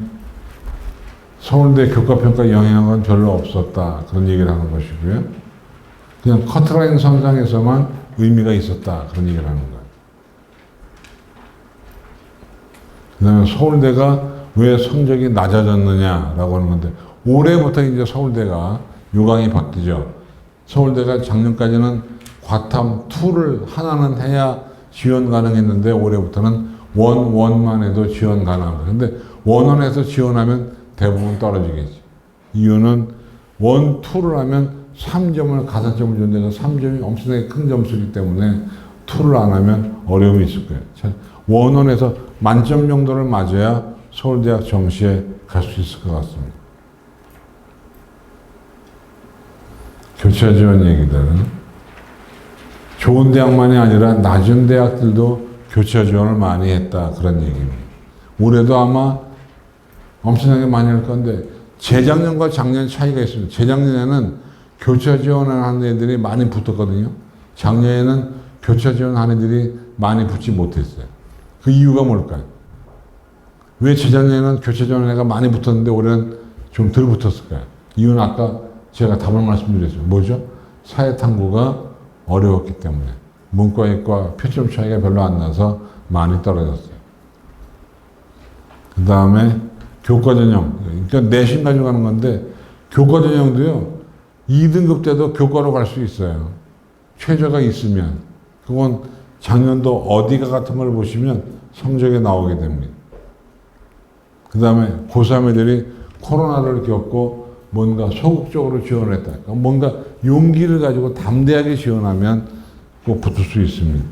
서울대 교과평가 영향은 별로 없었다. 그런 얘기를 하는 것이고요. 그냥 커트라인 선상에서만 의미가 있었다. 그런 얘기를 하는 거예요. 그 다음에 서울대가 왜 성적이 낮아졌느냐라고 하는 건데, 올해부터 이제 서울대가 요강이 바뀌죠. 서울대가 작년까지는 과탐2를 하나는 해야 지원 가능했는데, 올해부터는 원만 해도 지원 가능합니다. 근데 원원에서 지원하면 대부분 떨어지겠지. 이유는 원, 투를 하면 3점을 가산점을 준다서 3점이 엄청나게 큰 점수이기 때문에 투를 안 하면 어려움이 있을 거예요. 원원에서 만점 정도를 맞아야 서울대학 정시에 갈 수 있을 것 같습니다. 교차 지원 얘기들은 좋은 대학만이 아니라 낮은 대학들도 교차 지원을 많이 했다. 그런 얘기입니다. 올해도 아마 엄청나게 많이 할 건데 재작년과 작년 차이가 있습니다. 재작년에는 교차 지원하는 애들이 많이 붙었거든요. 작년에는 교차 지원하는 애들이 많이 붙지 못했어요. 그 이유가 뭘까요? 왜 재작년에는 교차 지원하는 애가 많이 붙었는데 올해는 좀 덜 붙었을까요? 이유는 아까 제가 답을 말씀드렸죠. 뭐죠? 사회탐구가 어려웠기 때문에. 문과, 이과 표점 차이가 별로 안 나서 많이 떨어졌어요. 그 다음에 교과 전형. 그러니까 내신 가지고 가는 건데, 교과 전형도요, 2등급 때도 교과로 갈 수 있어요. 최저가 있으면. 그건 작년도 어디가 같은 걸 보시면 성적에 나오게 됩니다. 그 다음에 고3 애들이 코로나를 겪고 뭔가 소극적으로 지원을 했다. 그러니까 뭔가 용기를 가지고 담대하게 지원하면 꼭 붙을 수 있습니다.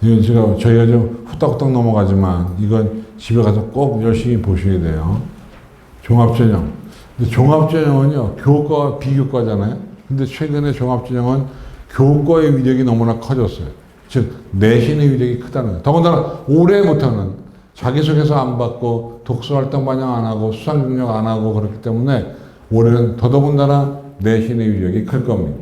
이건 저희가 좀 후딱후딱 넘어가지만 이건 집에 가서 꼭 열심히 보셔야 돼요. 종합전형. 근데 종합전형은요, 교과와 비교과잖아요. 근데 최근에 종합전형은 교과의 위력이 너무나 커졌어요. 즉, 내신의 위력이 크다는 거예요. 더군다나 올해부터는 자기소개서 안 받고 독서활동 반영 안 하고 수상경력 안 하고 그렇기 때문에 올해는 더더군다나 내신의 위력이 클 겁니다.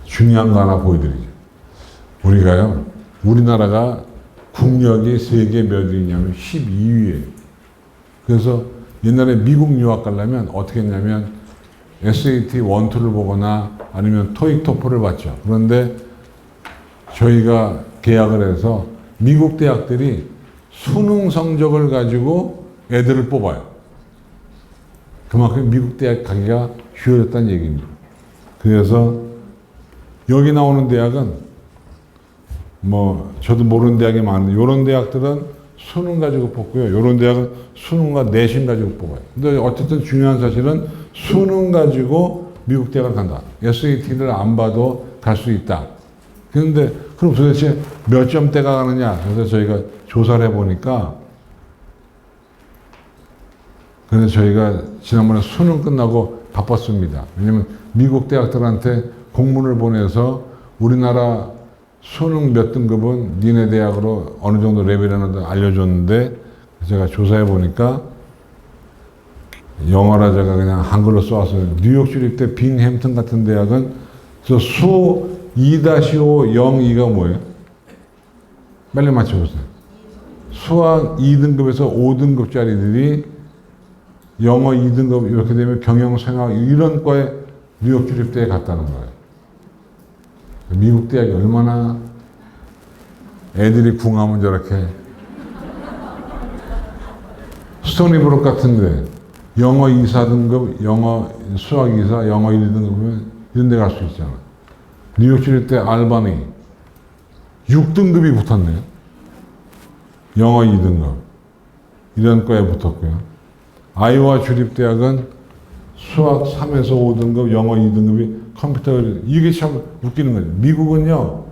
중요한 거 하나 보여드리죠. 우리가요, 우리나라가 국력이 세계 몇 위냐면 12위예요. 그래서 옛날에 미국 유학 가려면 어떻게 했냐면 SAT 1, 2를 보거나 아니면 토익, 토플을 봤죠. 그런데 저희가 계약을 해서 미국 대학들이 수능 성적을 가지고 애들을 뽑아요. 그만큼 미국 대학 가기가 쉬워졌다는 얘기입니다. 그래서 여기 나오는 대학은 뭐 저도 모르는 대학이 많은데 이런 대학들은 수능 가지고 뽑고요. 이런 대학은 수능과 내신 가지고 뽑아요. 근데 어쨌든 중요한 사실은 수능 가지고 미국 대학을 간다. SAT를 안 봐도 갈 수 있다. 그런데 그럼 도대체 몇 점대가 가느냐? 그래서 저희가 조사를 해보니까 그래서 저희가 지난번에 수능 끝나고 바빴습니다. 왜냐면 미국 대학들한테 공문을 보내서 우리나라 수능 몇 등급은 니네 대학으로 어느 정도 레벨이라는 알려줬는데 제가 조사해 보니까 영어라 제가 그냥 한글로 써왔어요. 뉴욕 주립대 빙햄튼 같은 대학은 저 수 2-5 02가 뭐예요? 빨리 맞춰보세요. 수학 2등급에서 5등급짜리들이 영어 2등급 이렇게 되면 경영생학 이런 과에 뉴욕 주립대에 갔다는 거예요. 미국 대학이 얼마나 애들이 궁하면 저렇게 스토니브룩 같은데 영어 2, 4등급, 영어 수학 2, 4, 영어 1, 2등급이면 이런 데 갈 수 있잖아. 뉴욕 주립대 알바니 6등급이 붙었네요. 영어 2등급 이런 과에 붙었고요. 아이오와 주립대학은 수학 3에서 5등급, 영어 2등급이 컴퓨터, 이게 참 웃기는 거죠. 미국은요,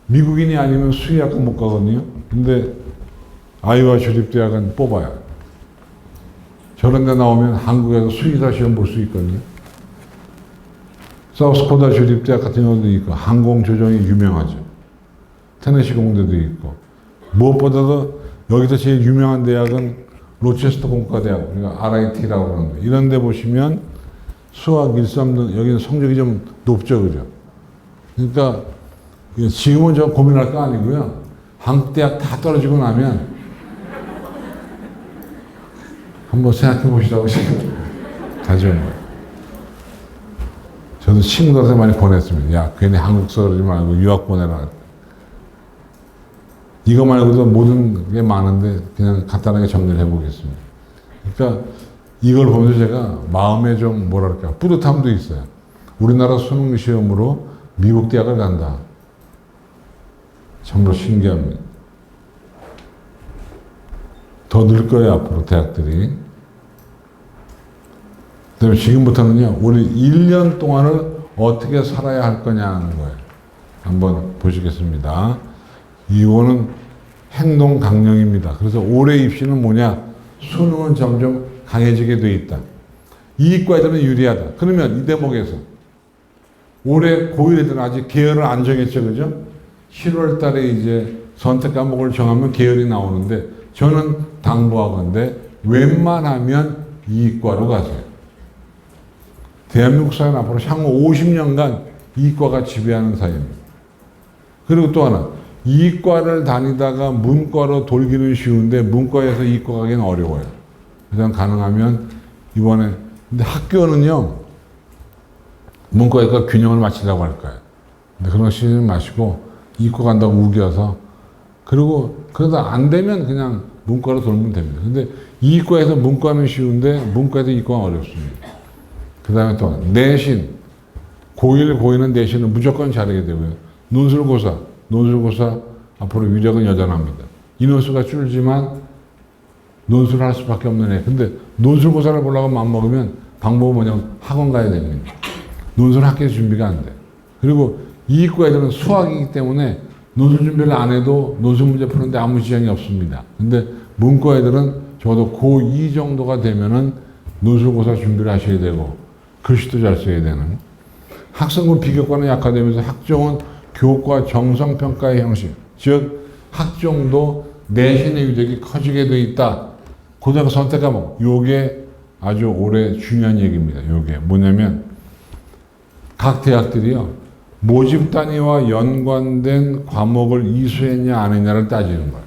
미국인이 아니면 수의학과 못 가거든요. 근데 아이오와 주립대학은 뽑아요. 저런 데 나오면 한국에서 수의사 시험 볼 수 있거든요. 사우스코다 주립대학 같은 경우도 있고, 항공 조종이 유명하죠. 테네시 공대도 있고. 무엇보다도 여기서 제일 유명한 대학은 로체스터 공과대학, 그러니까 RIT라고 그러는데, 이런 데 보시면 수학 1, 3등, 여기는 성적이 좀 높죠, 그죠? 그러니까, 지금은 좀 고민할 거 아니고요. 한국 대학 다 떨어지고 나면, 한번 생각해 보시라고 지금 가져온 거예요. 저도 친구들한테 많이 보냈습니다. 야, 괜히 한국 떨어지지 말고 유학 보내라. 이거 말고도 모든 게 많은데 그냥 간단하게 정리를 해보겠습니다. 그러니까 이걸 보면서 제가 마음에 좀 뭐랄까 뿌듯함도 있어요. 우리나라 수능 시험으로 미국 대학을 간다. 참으로 신기합니다. 더 늘 거예요, 앞으로 대학들이. 그다음에 지금부터는요, 우리 1년 동안을 어떻게 살아야 할 거냐는 거예요. 한번 보시겠습니다. 이거는 행동 강령입니다. 그래서 올해 입시는 뭐냐? 수능은 점점 강해지게 돼 있다. 이과애들은 유리하다. 그러면 이 대목에서 올해 고1 애들은 아직 계열을 안 정했죠, 그죠? 7월 달에 이제 선택 과목을 정하면 계열이 나오는데 저는 당부하건대 웬만하면 이과로 가세요. 대한민국 사회는 앞으로 향후 50년간 이과가 지배하는 사회입니다. 그리고 또 하나, 이과를 다니다가 문과로 돌기는 쉬운데 문과에서 이과 가기는 어려워요. 그래서 가능하면 이번에, 근데 학교는요, 문과에서 균형을 맞추려고 할 거예요. 근데 그런 거 신경 마시고 이과 간다고 우겨서, 그리고 그러다 안 되면 그냥 문과로 돌면 됩니다. 근데 이과에서 문과는 쉬운데 문과에서 이과는 어렵습니다. 그 다음에 또 내신, 고1, 고2는 내신은 무조건 잘하게 되고요. 논술고사 앞으로 위력은 여전합니다. 인원수가 줄지만 논술을 할 수밖에 없는 애. 근데 논술고사를 보려고 마음먹으면 방법은 뭐냐면 학원 가야 됩니다. 논술 학교에서 준비가 안 돼. 그리고 이과 애들은 수학이기 때문에 논술 준비를 안 해도 논술 문제 푸는데 아무 지장이 없습니다. 근데 문과 애들은 적어도 고2 정도가 되면은 논술고사 준비를 하셔야 되고 글씨도 잘 써야 되는, 학생부 비교과는 약화되면서 학종은 교과 정성평가의 형식, 즉 학종도 내신의 유격이 커지게 돼 있다. 고등학교 선택 과목, 요게 아주 올해 중요한 얘기입니다. 요게 뭐냐면 각 대학들이요, 모집 단위와 연관된 과목을 이수했냐 안 했냐를 따지는 거예요.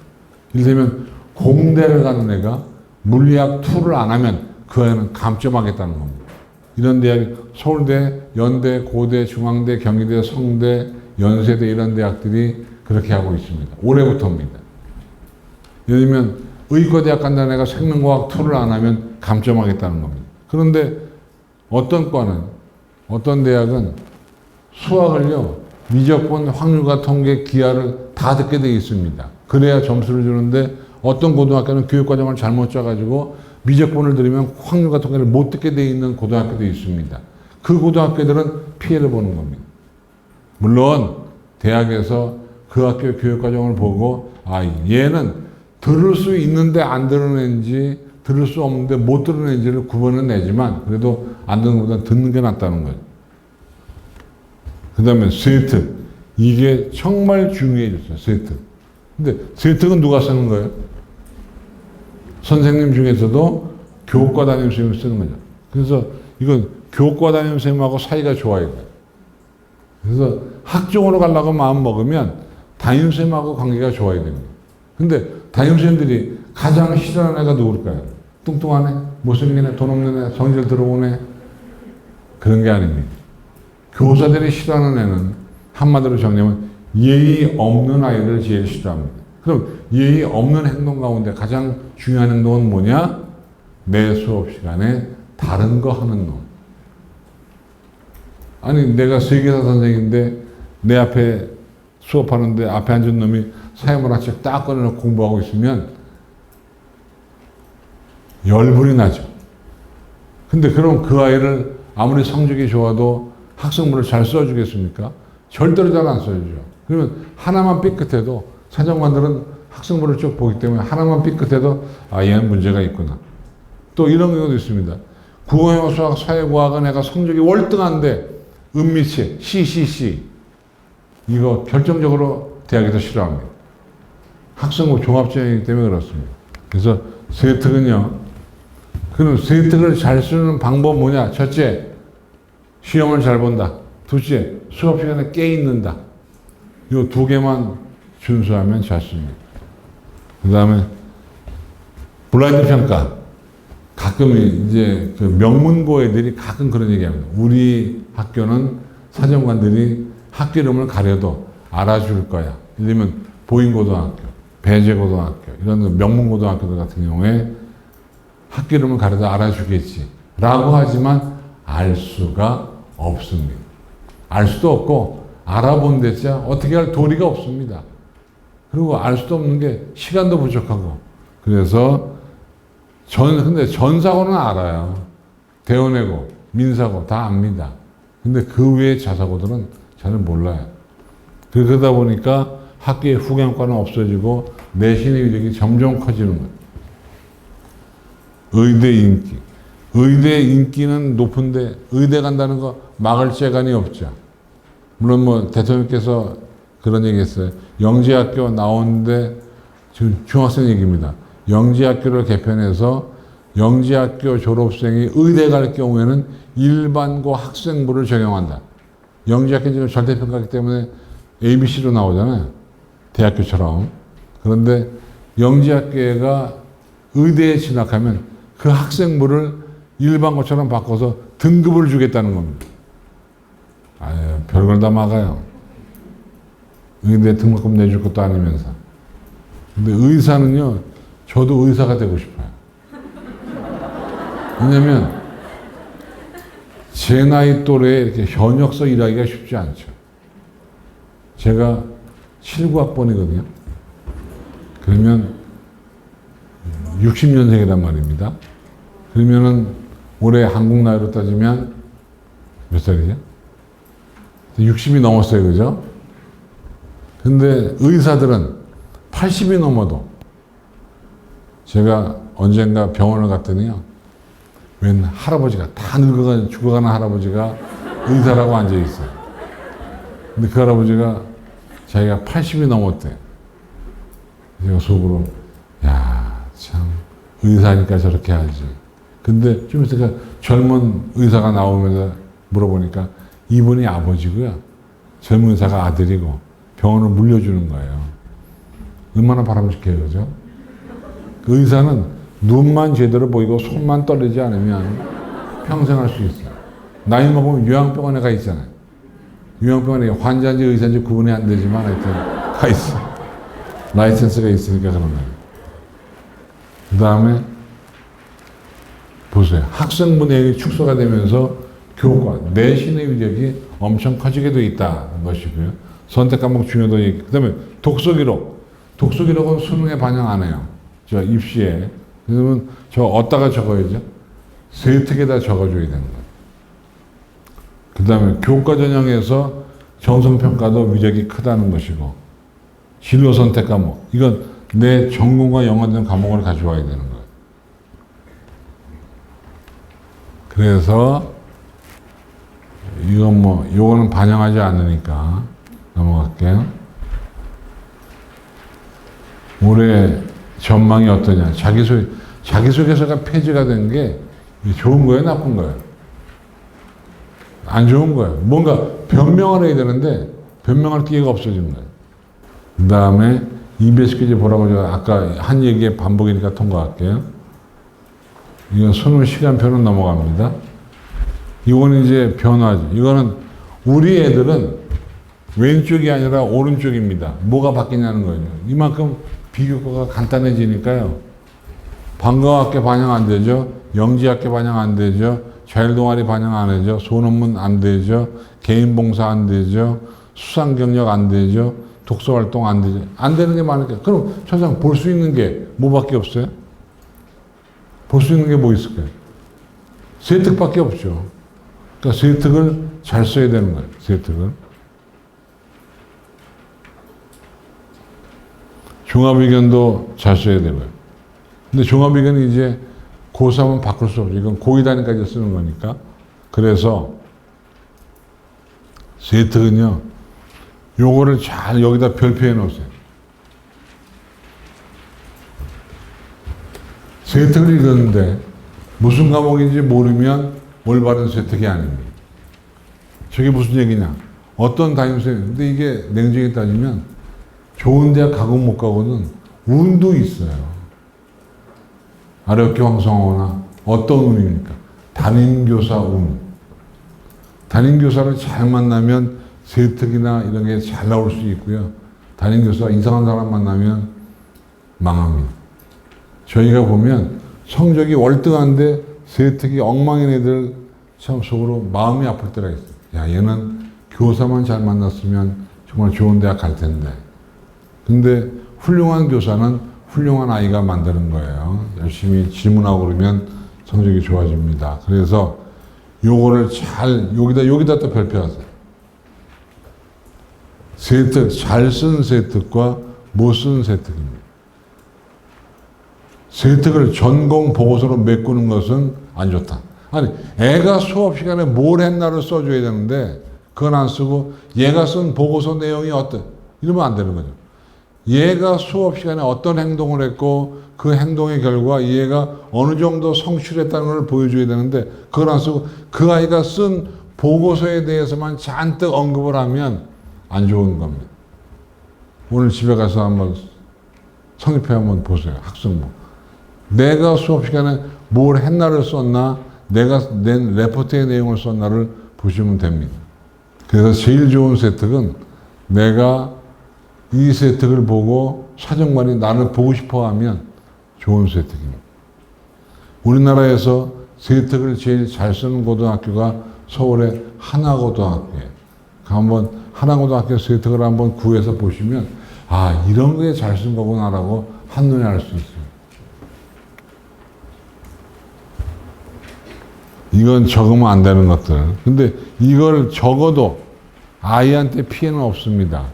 이를테면 공대를 가는 애가 물리학 2를 안 하면 그 애는 감점하겠다는 겁니다. 이런 대학이 서울대, 연대, 고대, 중앙대, 경희대, 성대, 연세대 이런 대학들이 그렇게 하고 있습니다. 올해부터입니다. 예를 들면 의과대학 간다는 애가 생명과학 2를 안 하면 감점하겠다는 겁니다. 그런데 어떤 과는, 어떤 대학은 수학을요, 미적분, 확률과 통계, 기하를 다 듣게 되어 있습니다. 그래야 점수를 주는데 어떤 고등학교는 교육과정을 잘못 짜가지고 미적분을 들으면 확률과 통계를 못 듣게 되어 있는 고등학교도 있습니다. 그 고등학교들은 피해를 보는 겁니다. 물론 대학에서 그 학교 교육과정을 보고 아, 얘는 들을 수 있는데 안 들은 애인지 들을 수 없는데 못 들어낸지를 구분은 내지만 그래도 안 듣는 것보다 듣는 게 낫다는 거죠. 그 다음에 세특. 이게 정말 중요해졌어요. 세특. 근데 세특은 누가 쓰는 거예요? 선생님 중에서도 교과 담임선생님이 쓰는 거죠. 그래서 이건 교과 담임선생님하고 사이가 좋아야 돼요. 그래서 학종으로 가려고 마음 먹으면 담임선생님하고 관계가 좋아야 됩니다. 근데 담임선생님들이 가장 싫어하는 애가 누굴까요? 뚱뚱한 애? 못생긴 애? 돈 없는 애? 성질 들어온 애? 그런 게 아닙니다. 교사들이 싫어하는 애는 한마디로 정리하면 예의 없는 아이를 제일 싫어합니다. 그럼 예의 없는 행동 가운데 가장 중요한 행동은 뭐냐? 내 수업 시간에 다른 거 하는 놈. 아니 내가 세계사 선생인데 내 앞에 수업하는데 앞에 앉은 놈이 사회문화책 딱 꺼내놓고 공부하고 있으면 열불이 나죠. 근데 그럼 그 아이를 아무리 성적이 좋아도 학생부를 잘 써주겠습니까? 절대로 잘 안 써주죠. 그러면 하나만 삐끗해도 사정관들은 학생부를 쭉 보기 때문에 하나만 삐끗해도 아 얘는 문제가 있구나. 또 이런 경우도 있습니다. 국어, 수학, 사회과학은 애가 성적이 월등한데 은미치, CCC 이거 결정적으로 대학에서 싫어합니다. 학생부 종합전형이기 때문에 그렇습니다. 그래서 세특은요. 그럼 세특을 잘 쓰는 방법 뭐냐? 첫째, 시험을 잘 본다. 둘째, 수업 시간에 깨 있는다. 이 두 개만 준수하면 잘 씁니다. 그 다음에 블라인드 평가. 가끔 이제 그 명문고 애들이 가끔 그런 얘기합니다. 우리 학교는 사정관들이 학교 이름을 가려도 알아줄 거야. 예를 들면 보인고등학교, 배재고등학교 이런 명문고등학교들 같은 경우에 학교 이름을 가려도 알아주겠지 라고 하지만 알 수가 없습니다. 알 수도 없고 알아본 데자 어떻게 할 도리가 없습니다. 그리고 알 수도 없는 게 시간도 부족하고 그래서 근데 전사고는 알아요. 대원외고, 민사고 다 압니다. 근데 그 외의 자사고들은 잘 몰라요. 그러다 보니까 학교의 후경과는 없어지고 내신의 위력이 점점 커지는 거예요. 의대 인기. 의대 인기는 높은데 의대 간다는 거 막을 재간이 없죠. 물론 뭐 대통령께서 그런 얘기 했어요. 영재학교 나오는데 지금 중학생 얘기입니다. 영재학교를 개편해서 영재학교 졸업생이 의대 갈 경우에는 일반고 학생부를 적용한다. 영재학교 지금 절대평가기 때문에 ABC로 나오잖아요. 대학교처럼. 그런데 영재학교가 의대에 진학하면 그 학생부를 일반고처럼 바꿔서 등급을 주겠다는 겁니다. 아유, 별걸 다 막아요. 의대 등록금 내줄 것도 아니면서. 근데 의사는요, 저도 의사가 되고 싶어요. 왜냐면, 제 나이 또래에 이렇게 현역서 일하기가 쉽지 않죠. 제가 79학번이거든요. 그러면 60년생이란 말입니다. 그러면은 올해 한국 나이로 따지면 몇 살이죠? 60이 넘었어요. 그죠? 근데 의사들은 80이 넘어도 제가 언젠가 병원을 갔더니요. 웬 할아버지가 다 늙어가지고 죽어가는 할아버지가 의사라고 앉아있어요. 근데 그 할아버지가 자기가 80이 넘었대. 제가 속으로 야, 참 의사니까 저렇게 하지. 근데 좀 있으니까 젊은 의사가 나오면서 물어보니까 이분이 아버지고요. 젊은 의사가 아들이고 병원을 물려주는 거예요. 얼마나 바람직해요. 그죠? 그 의사는 눈만 제대로 보이고 손만 떨리지 않으면 평생 할 수 있어요. 나이 먹으면 요양병원에 가 있잖아요. 요양병원에 환자인지 의사인지 구분이 안 되지만 하여튼 가 있어. 라이센스가 있으니까 그런 거예요. 그 다음에 보세요. 학생부 내역이 축소가 되면서 교과, 내신의 위력이 엄청 커지게 돼 있다는 것이고요. 선택 과목 중요도 얘기. 그 다음에 독서 기록. 독서 기록은 수능에 반영 안 해요. 저 입시에. 그러면 저 어디다가 적어야죠? 세특에다 적어줘야 되는 거예요. 그 다음에 교과 전형에서 정성평가도 위력이 크다는 것이고, 진로 선택 과목. 이건 내 전공과 연관된 과목을 가져와야 되는 거예요. 그래서 이건 요거는 반영하지 않으니까 넘어갈게요. 올해 전망이 어떠냐. 자기소개서가 폐지가 된 게 좋은 거예요, 나쁜 거예요? 안 좋은 거예요. 뭔가 변명을 해야 되는데 변명할 기회가 없어지는 거예요. 그 다음에 EBS 퀴즈 보라고 제가 아까 한 얘기의 반복이니까 통과할게요. 이건 수능 시간표는 넘어갑니다. 이거는 이제 변화지. 이거는 우리 애들은 왼쪽이 아니라 오른쪽입니다. 뭐가 바뀌냐는 거예요. 이만큼 비교과가 간단해지니까요. 방과학계 반영 안 되죠. 영지학계 반영 안 되죠. 자율동아리 반영 안 되죠. 소논문 안 되죠. 개인봉사 안 되죠. 수상경력 안 되죠. 독서활동 안 되죠. 안 되는 게 많으니까. 그럼 천상 볼 수 있는 게 뭐밖에 없어요? 볼 수 있는 게 뭐 있을까요? 세특밖에 없죠. 그러니까 세특을 잘 써야 되는 거예요. 세특을. 종합의견도 잘 써야 되고요. 근데 종합의견이 이제 고3은 바꿀 수 없죠. 이건 고2 단위까지 쓰는 거니까. 그래서 세특은요, 요거를 잘 여기다 별표해 놓으세요. 세특을 읽었는데 무슨 과목인지 모르면 올바른 세특이 아닙니다. 저게 무슨 얘기냐? 어떤 담임선생님, 근데 이게 냉정히 따지면 좋은 대학 가고 못 가고는 운도 있어요. 아래학교 황성호나 어떤 운입니까? 담임교사 운. 담임교사를 잘 만나면 세특이나 이런 게 잘 나올 수 있고요. 담임교사 이상한 사람 만나면 망합니다. 저희가 보면 성적이 월등한데 세특이 엉망인 애들 참 속으로 마음이 아플 때가 있어요. 야, 얘는 교사만 잘 만났으면 정말 좋은 대학 갈 텐데. 근데 훌륭한 교사는 훌륭한 아이가 만드는 거예요. 열심히 질문하고 그러면 성적이 좋아집니다. 그래서 요거를 잘 여기다 또 별표하세요. 세특, 잘 쓴 세특과 못 쓴 세특입니다. 세특을 전공 보고서로 메꾸는 것은 안 좋다. 아니, 애가 수업 시간에 뭘 했나를 써줘야 되는데 그건 안 쓰고 얘가 쓴 보고서 내용이 어때? 이러면 안 되는 거죠. 얘가 수업 시간에 어떤 행동을 했고 그 행동의 결과 얘가 어느 정도 성취했다는 걸 보여줘야 되는데 그걸 안 쓰고 그 아이가 쓴 보고서에 대해서만 잔뜩 언급을 하면 안 좋은 겁니다. 오늘 집에 가서 한번 성립회 한번 보세요. 학생부. 내가 수업 시간에 뭘 했나를 썼나, 내가 낸 레포트의 내용을 썼나를 보시면 됩니다. 그래서 제일 좋은 세특은 내가 이 세특을 보고 사정관이 나를 보고 싶어 하면 좋은 세특입니다. 우리나라에서 세특을 제일 잘 쓰는 고등학교가 서울의 하나고등학교예요. 한번 하나고등학교 세특을 한번 구해서 보시면 아, 이런 거에 잘 쓴 거구나라고 한눈에 알 수 있어요. 이건 적으면 안 되는 것들. 근데 이걸 적어도 아이한테 피해는 없습니다.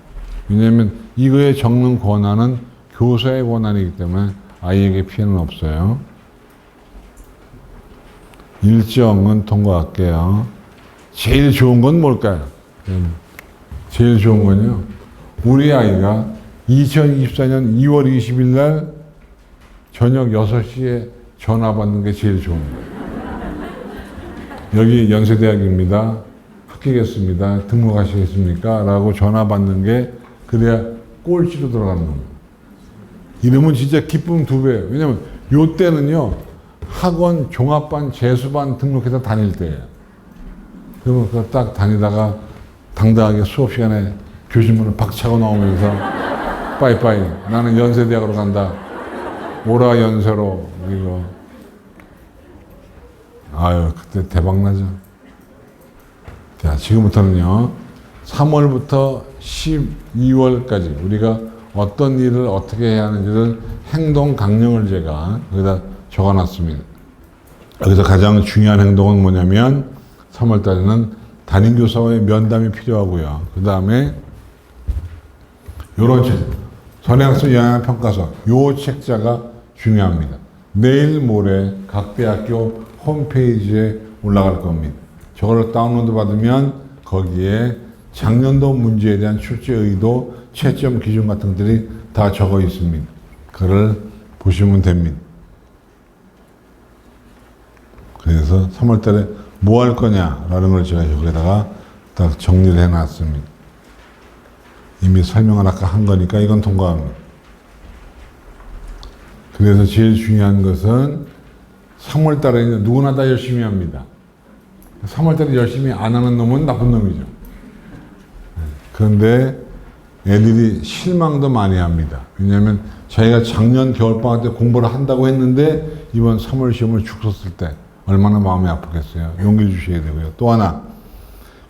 왜냐하면 이거에 적는 권한은 교사의 권한이기 때문에 아이에게 피해는 없어요. 일정은 통과할게요. 제일 좋은 건 뭘까요? 제일 좋은 건요. 우리 아이가 2024년 2월 20일 날 저녁 6시에 전화 받는 게 제일 좋은 거예요. 여기 연세대학입니다. 합격했습니다. 등록하시겠습니까? 라고 전화 받는 게 그래야 꼴찌로 들어가는 겁니다. 이러면 진짜 기쁨 2배예요. 왜냐면 요 때는요, 학원 종합반 재수반 등록해서 다닐 때예요. 그러면 그거 딱 다니다가 당당하게 수업 시간에 교실문을 박차고 나오면서 빠이빠이 나는 연세대학으로 간다. 오라 연세로 이거. 아유, 그때 대박나죠. 자, 지금부터는요, 3월부터 12월까지 우리가 어떤 일을 어떻게 해야 하는지를 행동 강령을 제가 여기다 적어놨습니다. 여기서 가장 중요한 행동은 뭐냐면 3월달에는 담임교사와의 면담이 필요하고요. 그 다음에 요런 책, 전형학습 영향평가서 요 책자가 중요합니다. 내일 모레 각 대학교 홈페이지에 올라갈 겁니다. 저걸 다운로드 받으면 거기에 작년도 문제에 대한 출제 의도, 채점 기준 같은 것들이 다 적어 있습니다. 그걸 보시면 됩니다. 그래서 3월 달에 뭐 할 거냐라는 걸 제가 여기다가 딱 정리를 해놨습니다. 이미 설명을 아까 한 거니까 이건 통과합니다. 그래서 제일 중요한 것은 3월 달에 누구나 다 열심히 합니다. 3월 달에 열심히 안 하는 놈은 나쁜 놈이죠. 그런데 애들이 실망도 많이 합니다. 왜냐하면 자기가 작년 겨울방학 때 공부를 한다고 했는데 이번 3월 시험을 죽 썼을 때 얼마나 마음이 아프겠어요. 용기 주셔야 되고요. 또 하나,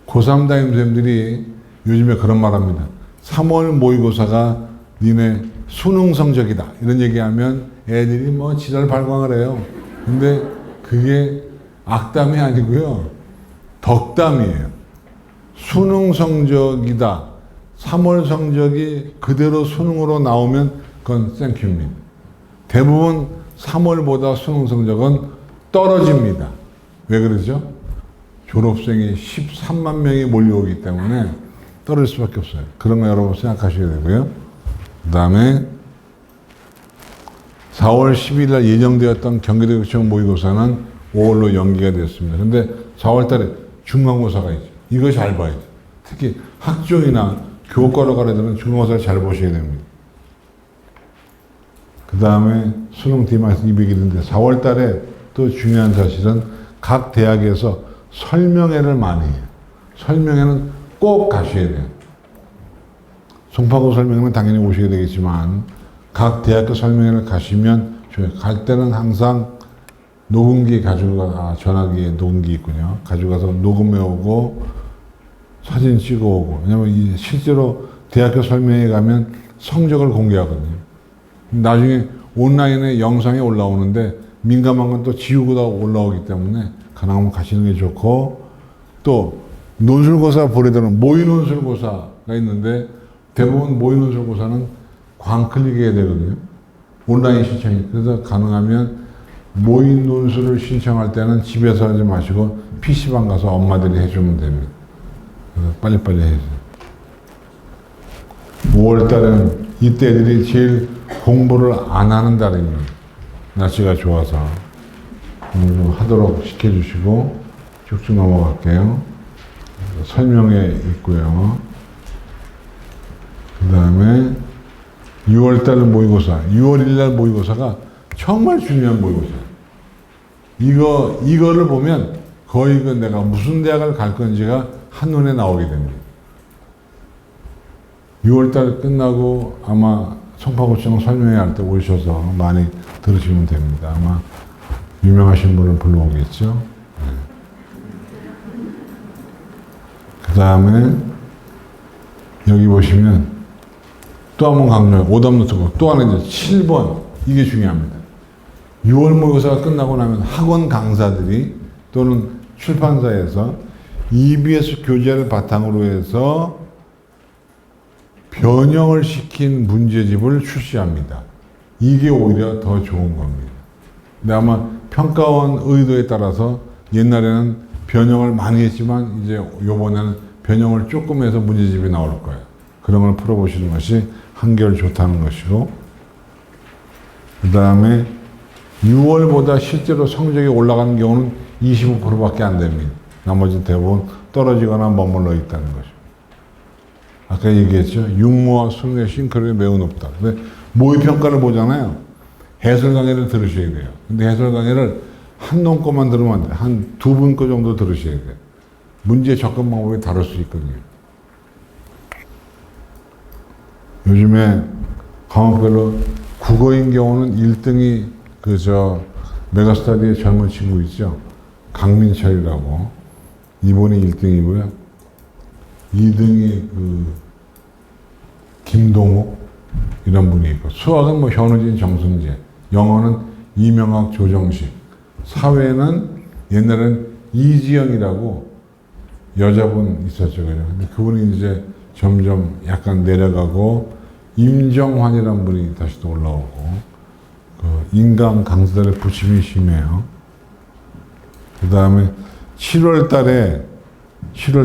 고3 담임선생님들이 요즘에 그런 말 합니다. 3월 모의고사가 니네 수능 성적이다. 이런 얘기하면 애들이 뭐 지랄 발광을 해요. 근데 그게 악담이 아니고요. 덕담이에요. 수능 성적이다. 3월 성적이 그대로 수능으로 나오면 그건 땡큐입니다. 대부분 3월보다 수능 성적은 떨어집니다. 왜 그러죠? 졸업생이 13만 명이 몰려오기 때문에 떨어질 수밖에 없어요. 그런 거 여러분 생각하셔야 되고요. 그 다음에 4월 10일 날 예정되었던 경기도교육청 모의고사는 5월로 연기가 됐습니다. 근데 4월 달에 중간고사가 있죠. 이거 잘 봐야죠. 특히 학종이나 교과로 가는 애들은 중간고사를 잘 보셔야 됩니다. 그 다음에 수능 D-200일인데 4월 달에 또 중요한 사실은 각 대학에서 설명회를 많이 해요. 설명회는 꼭 가셔야 돼요. 송파구 설명회는 당연히 오셔야 되겠지만 각 대학교 설명회를 가시면 좋아요. 갈 때는 항상 녹음기 가지고 전화기에 녹음기 있군요. 가지고 가서 녹음해 오고 사진 찍어 오고. 왜냐면 실제로 대학교 설명회에 가면 성적을 공개하거든요. 나중에 온라인에 영상이 올라오는데 민감한 건 또 지우고 다 올라오기 때문에 가능하면 가시는 게 좋고, 또 논술고사 보내드는 모의 논술고사가 있는데 대부분 모의 논술고사는 광클릭해야 되거든요. 온라인 신청이. 그래서 가능하면 모의 논술을 신청할 때는 집에서 하지 마시고 PC방 가서 엄마들이 해주면 됩니다. 그래서 빨리빨리 해주세요. 5월 달은 이때 애들이 제일 공부를 안 하는 달입니다. 날씨가 좋아서 공부 좀 하도록 시켜주시고 쭉쭉 넘어갈게요. 설명회 있고요. 그 다음에 6월달 모의고사, 6월 1일 모의고사가 정말 중요한 모의고사예요. 이거를 보면 거의 내가 무슨 대학을 갈 건지가 한눈에 나오게 됩니다. 6월달 끝나고 아마 송파구청 설명회 할 때 오셔서 많이 들으시면 됩니다. 아마 유명하신 분을 불러오겠죠. 네. 그 다음에 여기 보시면 또 한 번 강조해요. 오답노트고 또 하나 이제 7번. 이게 중요합니다. 6월 모의고사가 끝나고 나면 학원 강사들이 또는 출판사에서 EBS 교재를 바탕으로 해서 변형을 시킨 문제집을 출시합니다. 이게 오히려 더 좋은 겁니다. 근데 아마 평가원 의도에 따라서 옛날에는 변형을 많이 했지만 이제 요번에는 변형을 조금 해서 문제집이 나올 거예요. 그런 걸 풀어보시는 것이 한결 좋다는 것이고, 그 다음에 6월보다 실제로 성적이 올라가는 경우는 25%밖에 안 됩니다. 나머지 대부분 떨어지거나 머물러 있다는 것이죠. 아까 얘기했죠. 육모와 수능의 싱크로율이 매우 높다. 근데 모의평가를 보잖아요. 해설 강의를 들으셔야 돼요. 근데 해설 강의를 한 놈 거만 들으면 안 돼요. 한 두 분 거 정도 들으셔야 돼요. 문제 접근 방법이 다를 수 있거든요. 요즘에 과목별로 국어인 경우는 1등이 메가스터디의 젊은 친구 있죠. 강민철이라고. 이분이 1등이고요. 2등이 김동욱 이런 분이 있고, 수학은 현우진, 정승재, 영어는 이명학, 조정식, 사회는 옛날엔 이지영이라고 여자분 있었죠. 근데 그분이 이제 점점 약간 내려가고, 임정환이라는 분이 다시 또 올라오고, 인간 강사들의 부침이 심해요. 그 다음에 7월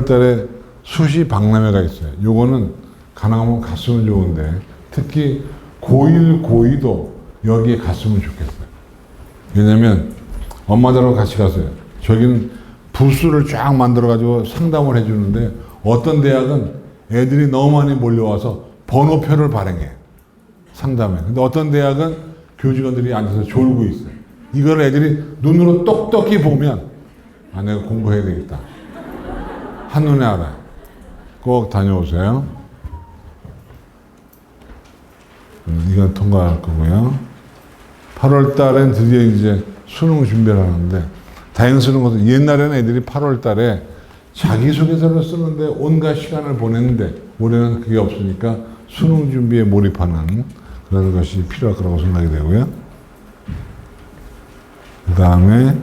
달에 수시 박람회가 있어요. 요거는 가능하면 갔으면 좋은데, 특히 고1, 고2도 여기에 갔으면 좋겠어요. 왜냐면 엄마들하고 같이 가세요. 저기는 부스를 쫙 만들어가지고 상담을 해주는데, 어떤 대학은 애들이 너무 많이 몰려와서 번호표를 발행해. 상담해. 근데 어떤 대학은 교직원들이 앉아서 졸고 있어요. 이걸 애들이 눈으로 똑똑히 보면, 아, 내가 공부해야 되겠다. 한눈에 알아요. 꼭 다녀오세요. 이건 통과할 거고요. 8월 달엔 드디어 이제 수능 준비를 하는데, 다행스러운 것은 옛날에는 애들이 8월 달에 자기소개서를 쓰는데 온갖 시간을 보냈는데, 올해는 그게 없으니까 수능 준비에 몰입하는 그런 것이 필요할 거라고 생각이 되고요. 그 다음에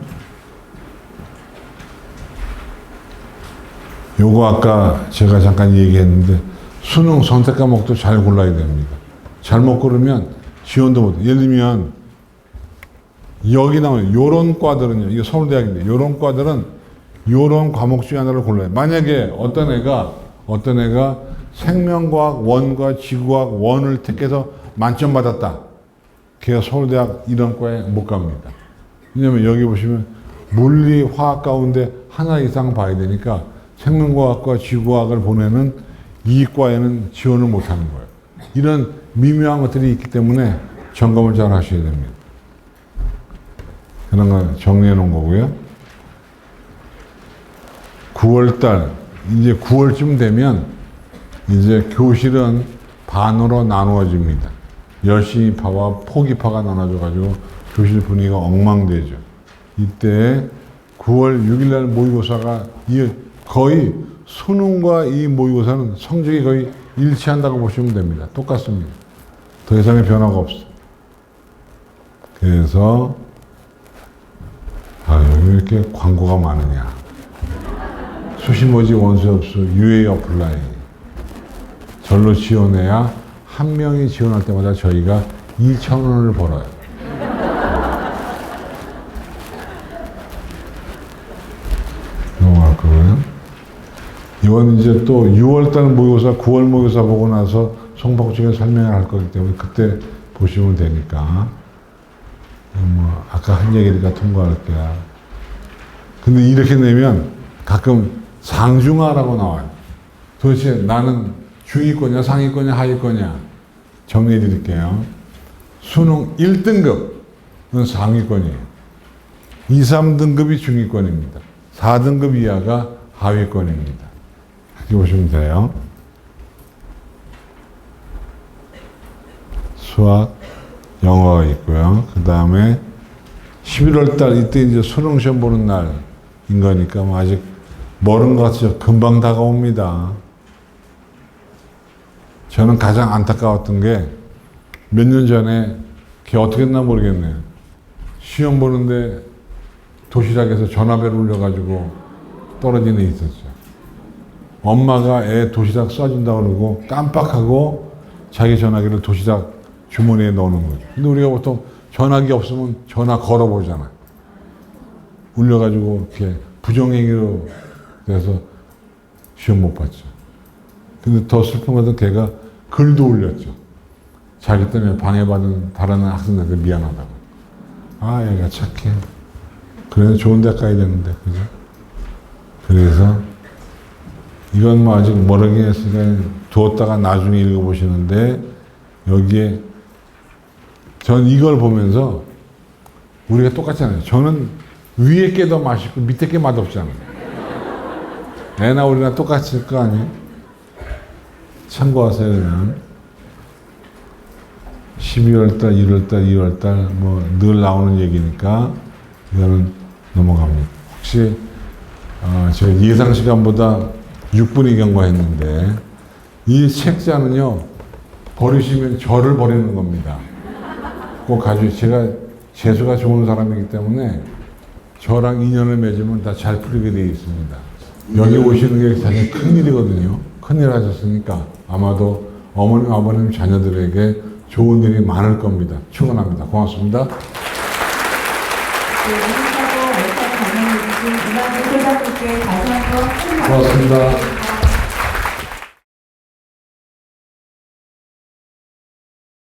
요거 아까 제가 잠깐 얘기했는데, 수능 선택 과목도 잘 골라야 됩니다. 잘못 고르면 지원도 못 해요. 예를 들면 여기 나오는 요런 과들은요, 이게 서울대학인데 요런 과들은 요런 과목 중에 하나를 골라요. 만약에 어떤 애가 생명과학 원과 지구과학 원을 택해서 만점 받았다. 걔가 서울대학 이런 과에 못 갑니다. 왜냐면 여기 보시면 물리, 화학 가운데 하나 이상 봐야 되니까 생명과학과 지구과학을 보내는 이 과에는 지원을 못 하는 거예요. 이런 미묘한 것들이 있기 때문에 점검을 잘 하셔야 됩니다. 그런 거 정리해 놓은 거고요. 9월달, 이제 9월쯤 되면 이제 교실은 반으로 나누어집니다. 열심히파와 포기파가 나눠져가지고 교실 분위기가 엉망되죠. 이때 9월 6일날 모의고사가 거의 수능과 이 모의고사는 성적이 거의 일치한다고 보시면 됩니다. 똑같습니다. 더 이상의 변화가 없어요. 그래서 왜 이렇게 광고가 많으냐. 수시모집 원수협수 UA 어플라이. 절로 지원해야 한 명이 지원할 때마다 저희가 2,000원을 벌어요. 넘어갈 거고요. 이건 이제 또 6월달 모의고사, 9월 모의고사 보고 나서 송박중에 설명을 할 거기 때문에 그때 보시면 되니까. 뭐 아까 한 얘기니까 통과할게요. 근데 이렇게 내면 가끔 상중하라고 나와요. 도대체 나는 중위권이냐, 상위권이냐, 하위권이냐 정리해 드릴게요. 수능 1등급은 상위권이에요. 2, 3등급이 중위권입니다. 4등급 이하가 하위권입니다. 이렇게 보시면 돼요. 수학, 영어가 있고요. 그 다음에 11월 달 이때 이제 수능 시험 보는 날인 거니까 뭐 아직 멀은 것 같죠. 금방 다가옵니다. 저는 가장 안타까웠던 게 몇 년 전에 걔 어떻게 했나 모르겠네요. 시험 보는데 도시락에서 전화벨 울려가지고 떨어진 애 있었죠. 엄마가 애 도시락 써준다고 그러고 깜빡하고 자기 전화기를 도시락 주머니에 넣는 거죠. 근데 우리가 보통 전화기 없으면 전화 걸어보잖아. 울려가지고 이렇게 부정행위로 돼서 시험 못 봤죠. 근데 더 슬픈 것은 걔가 글도 올렸죠. 자기 때문에 방해받은 다른 학생들한테 미안하다고. 아, 얘가 착해. 그래서 좋은 데 가야 되는데, 그죠? 그래서 이건 뭐 아직 모르긴 했으니까 두었다가 나중에 읽어보시는데, 여기에 전 이걸 보면서 우리가 똑같잖아요. 저는 위에 게 더 맛있고 밑에 게 맛없잖아요. 애나 우리나 똑같을 거 아니에요? 참고하세요, 그냥. 12월달, 1월달, 2월달 뭐 늘 나오는 얘기니까 이거는 넘어갑니다. 혹시 제가 예상 시간보다 6분이 경과했는데 이 책자는요 버리시면 저를 버리는 겁니다. 꼭 가지고 제가 재수가 좋은 사람이기 때문에 저랑 인연을 맺으면 다 잘 풀리게 되어 있습니다. 여기 오시는 게 사실 큰일이거든요. 큰일 하셨으니까 아마도 어머님, 아버님, 자녀들에게 좋은 일이 많을 겁니다. 축원합니다. 고맙습니다. 네, 강연해주신 이만희 소장님께 다시 한번 큰 박수 고맙습니다.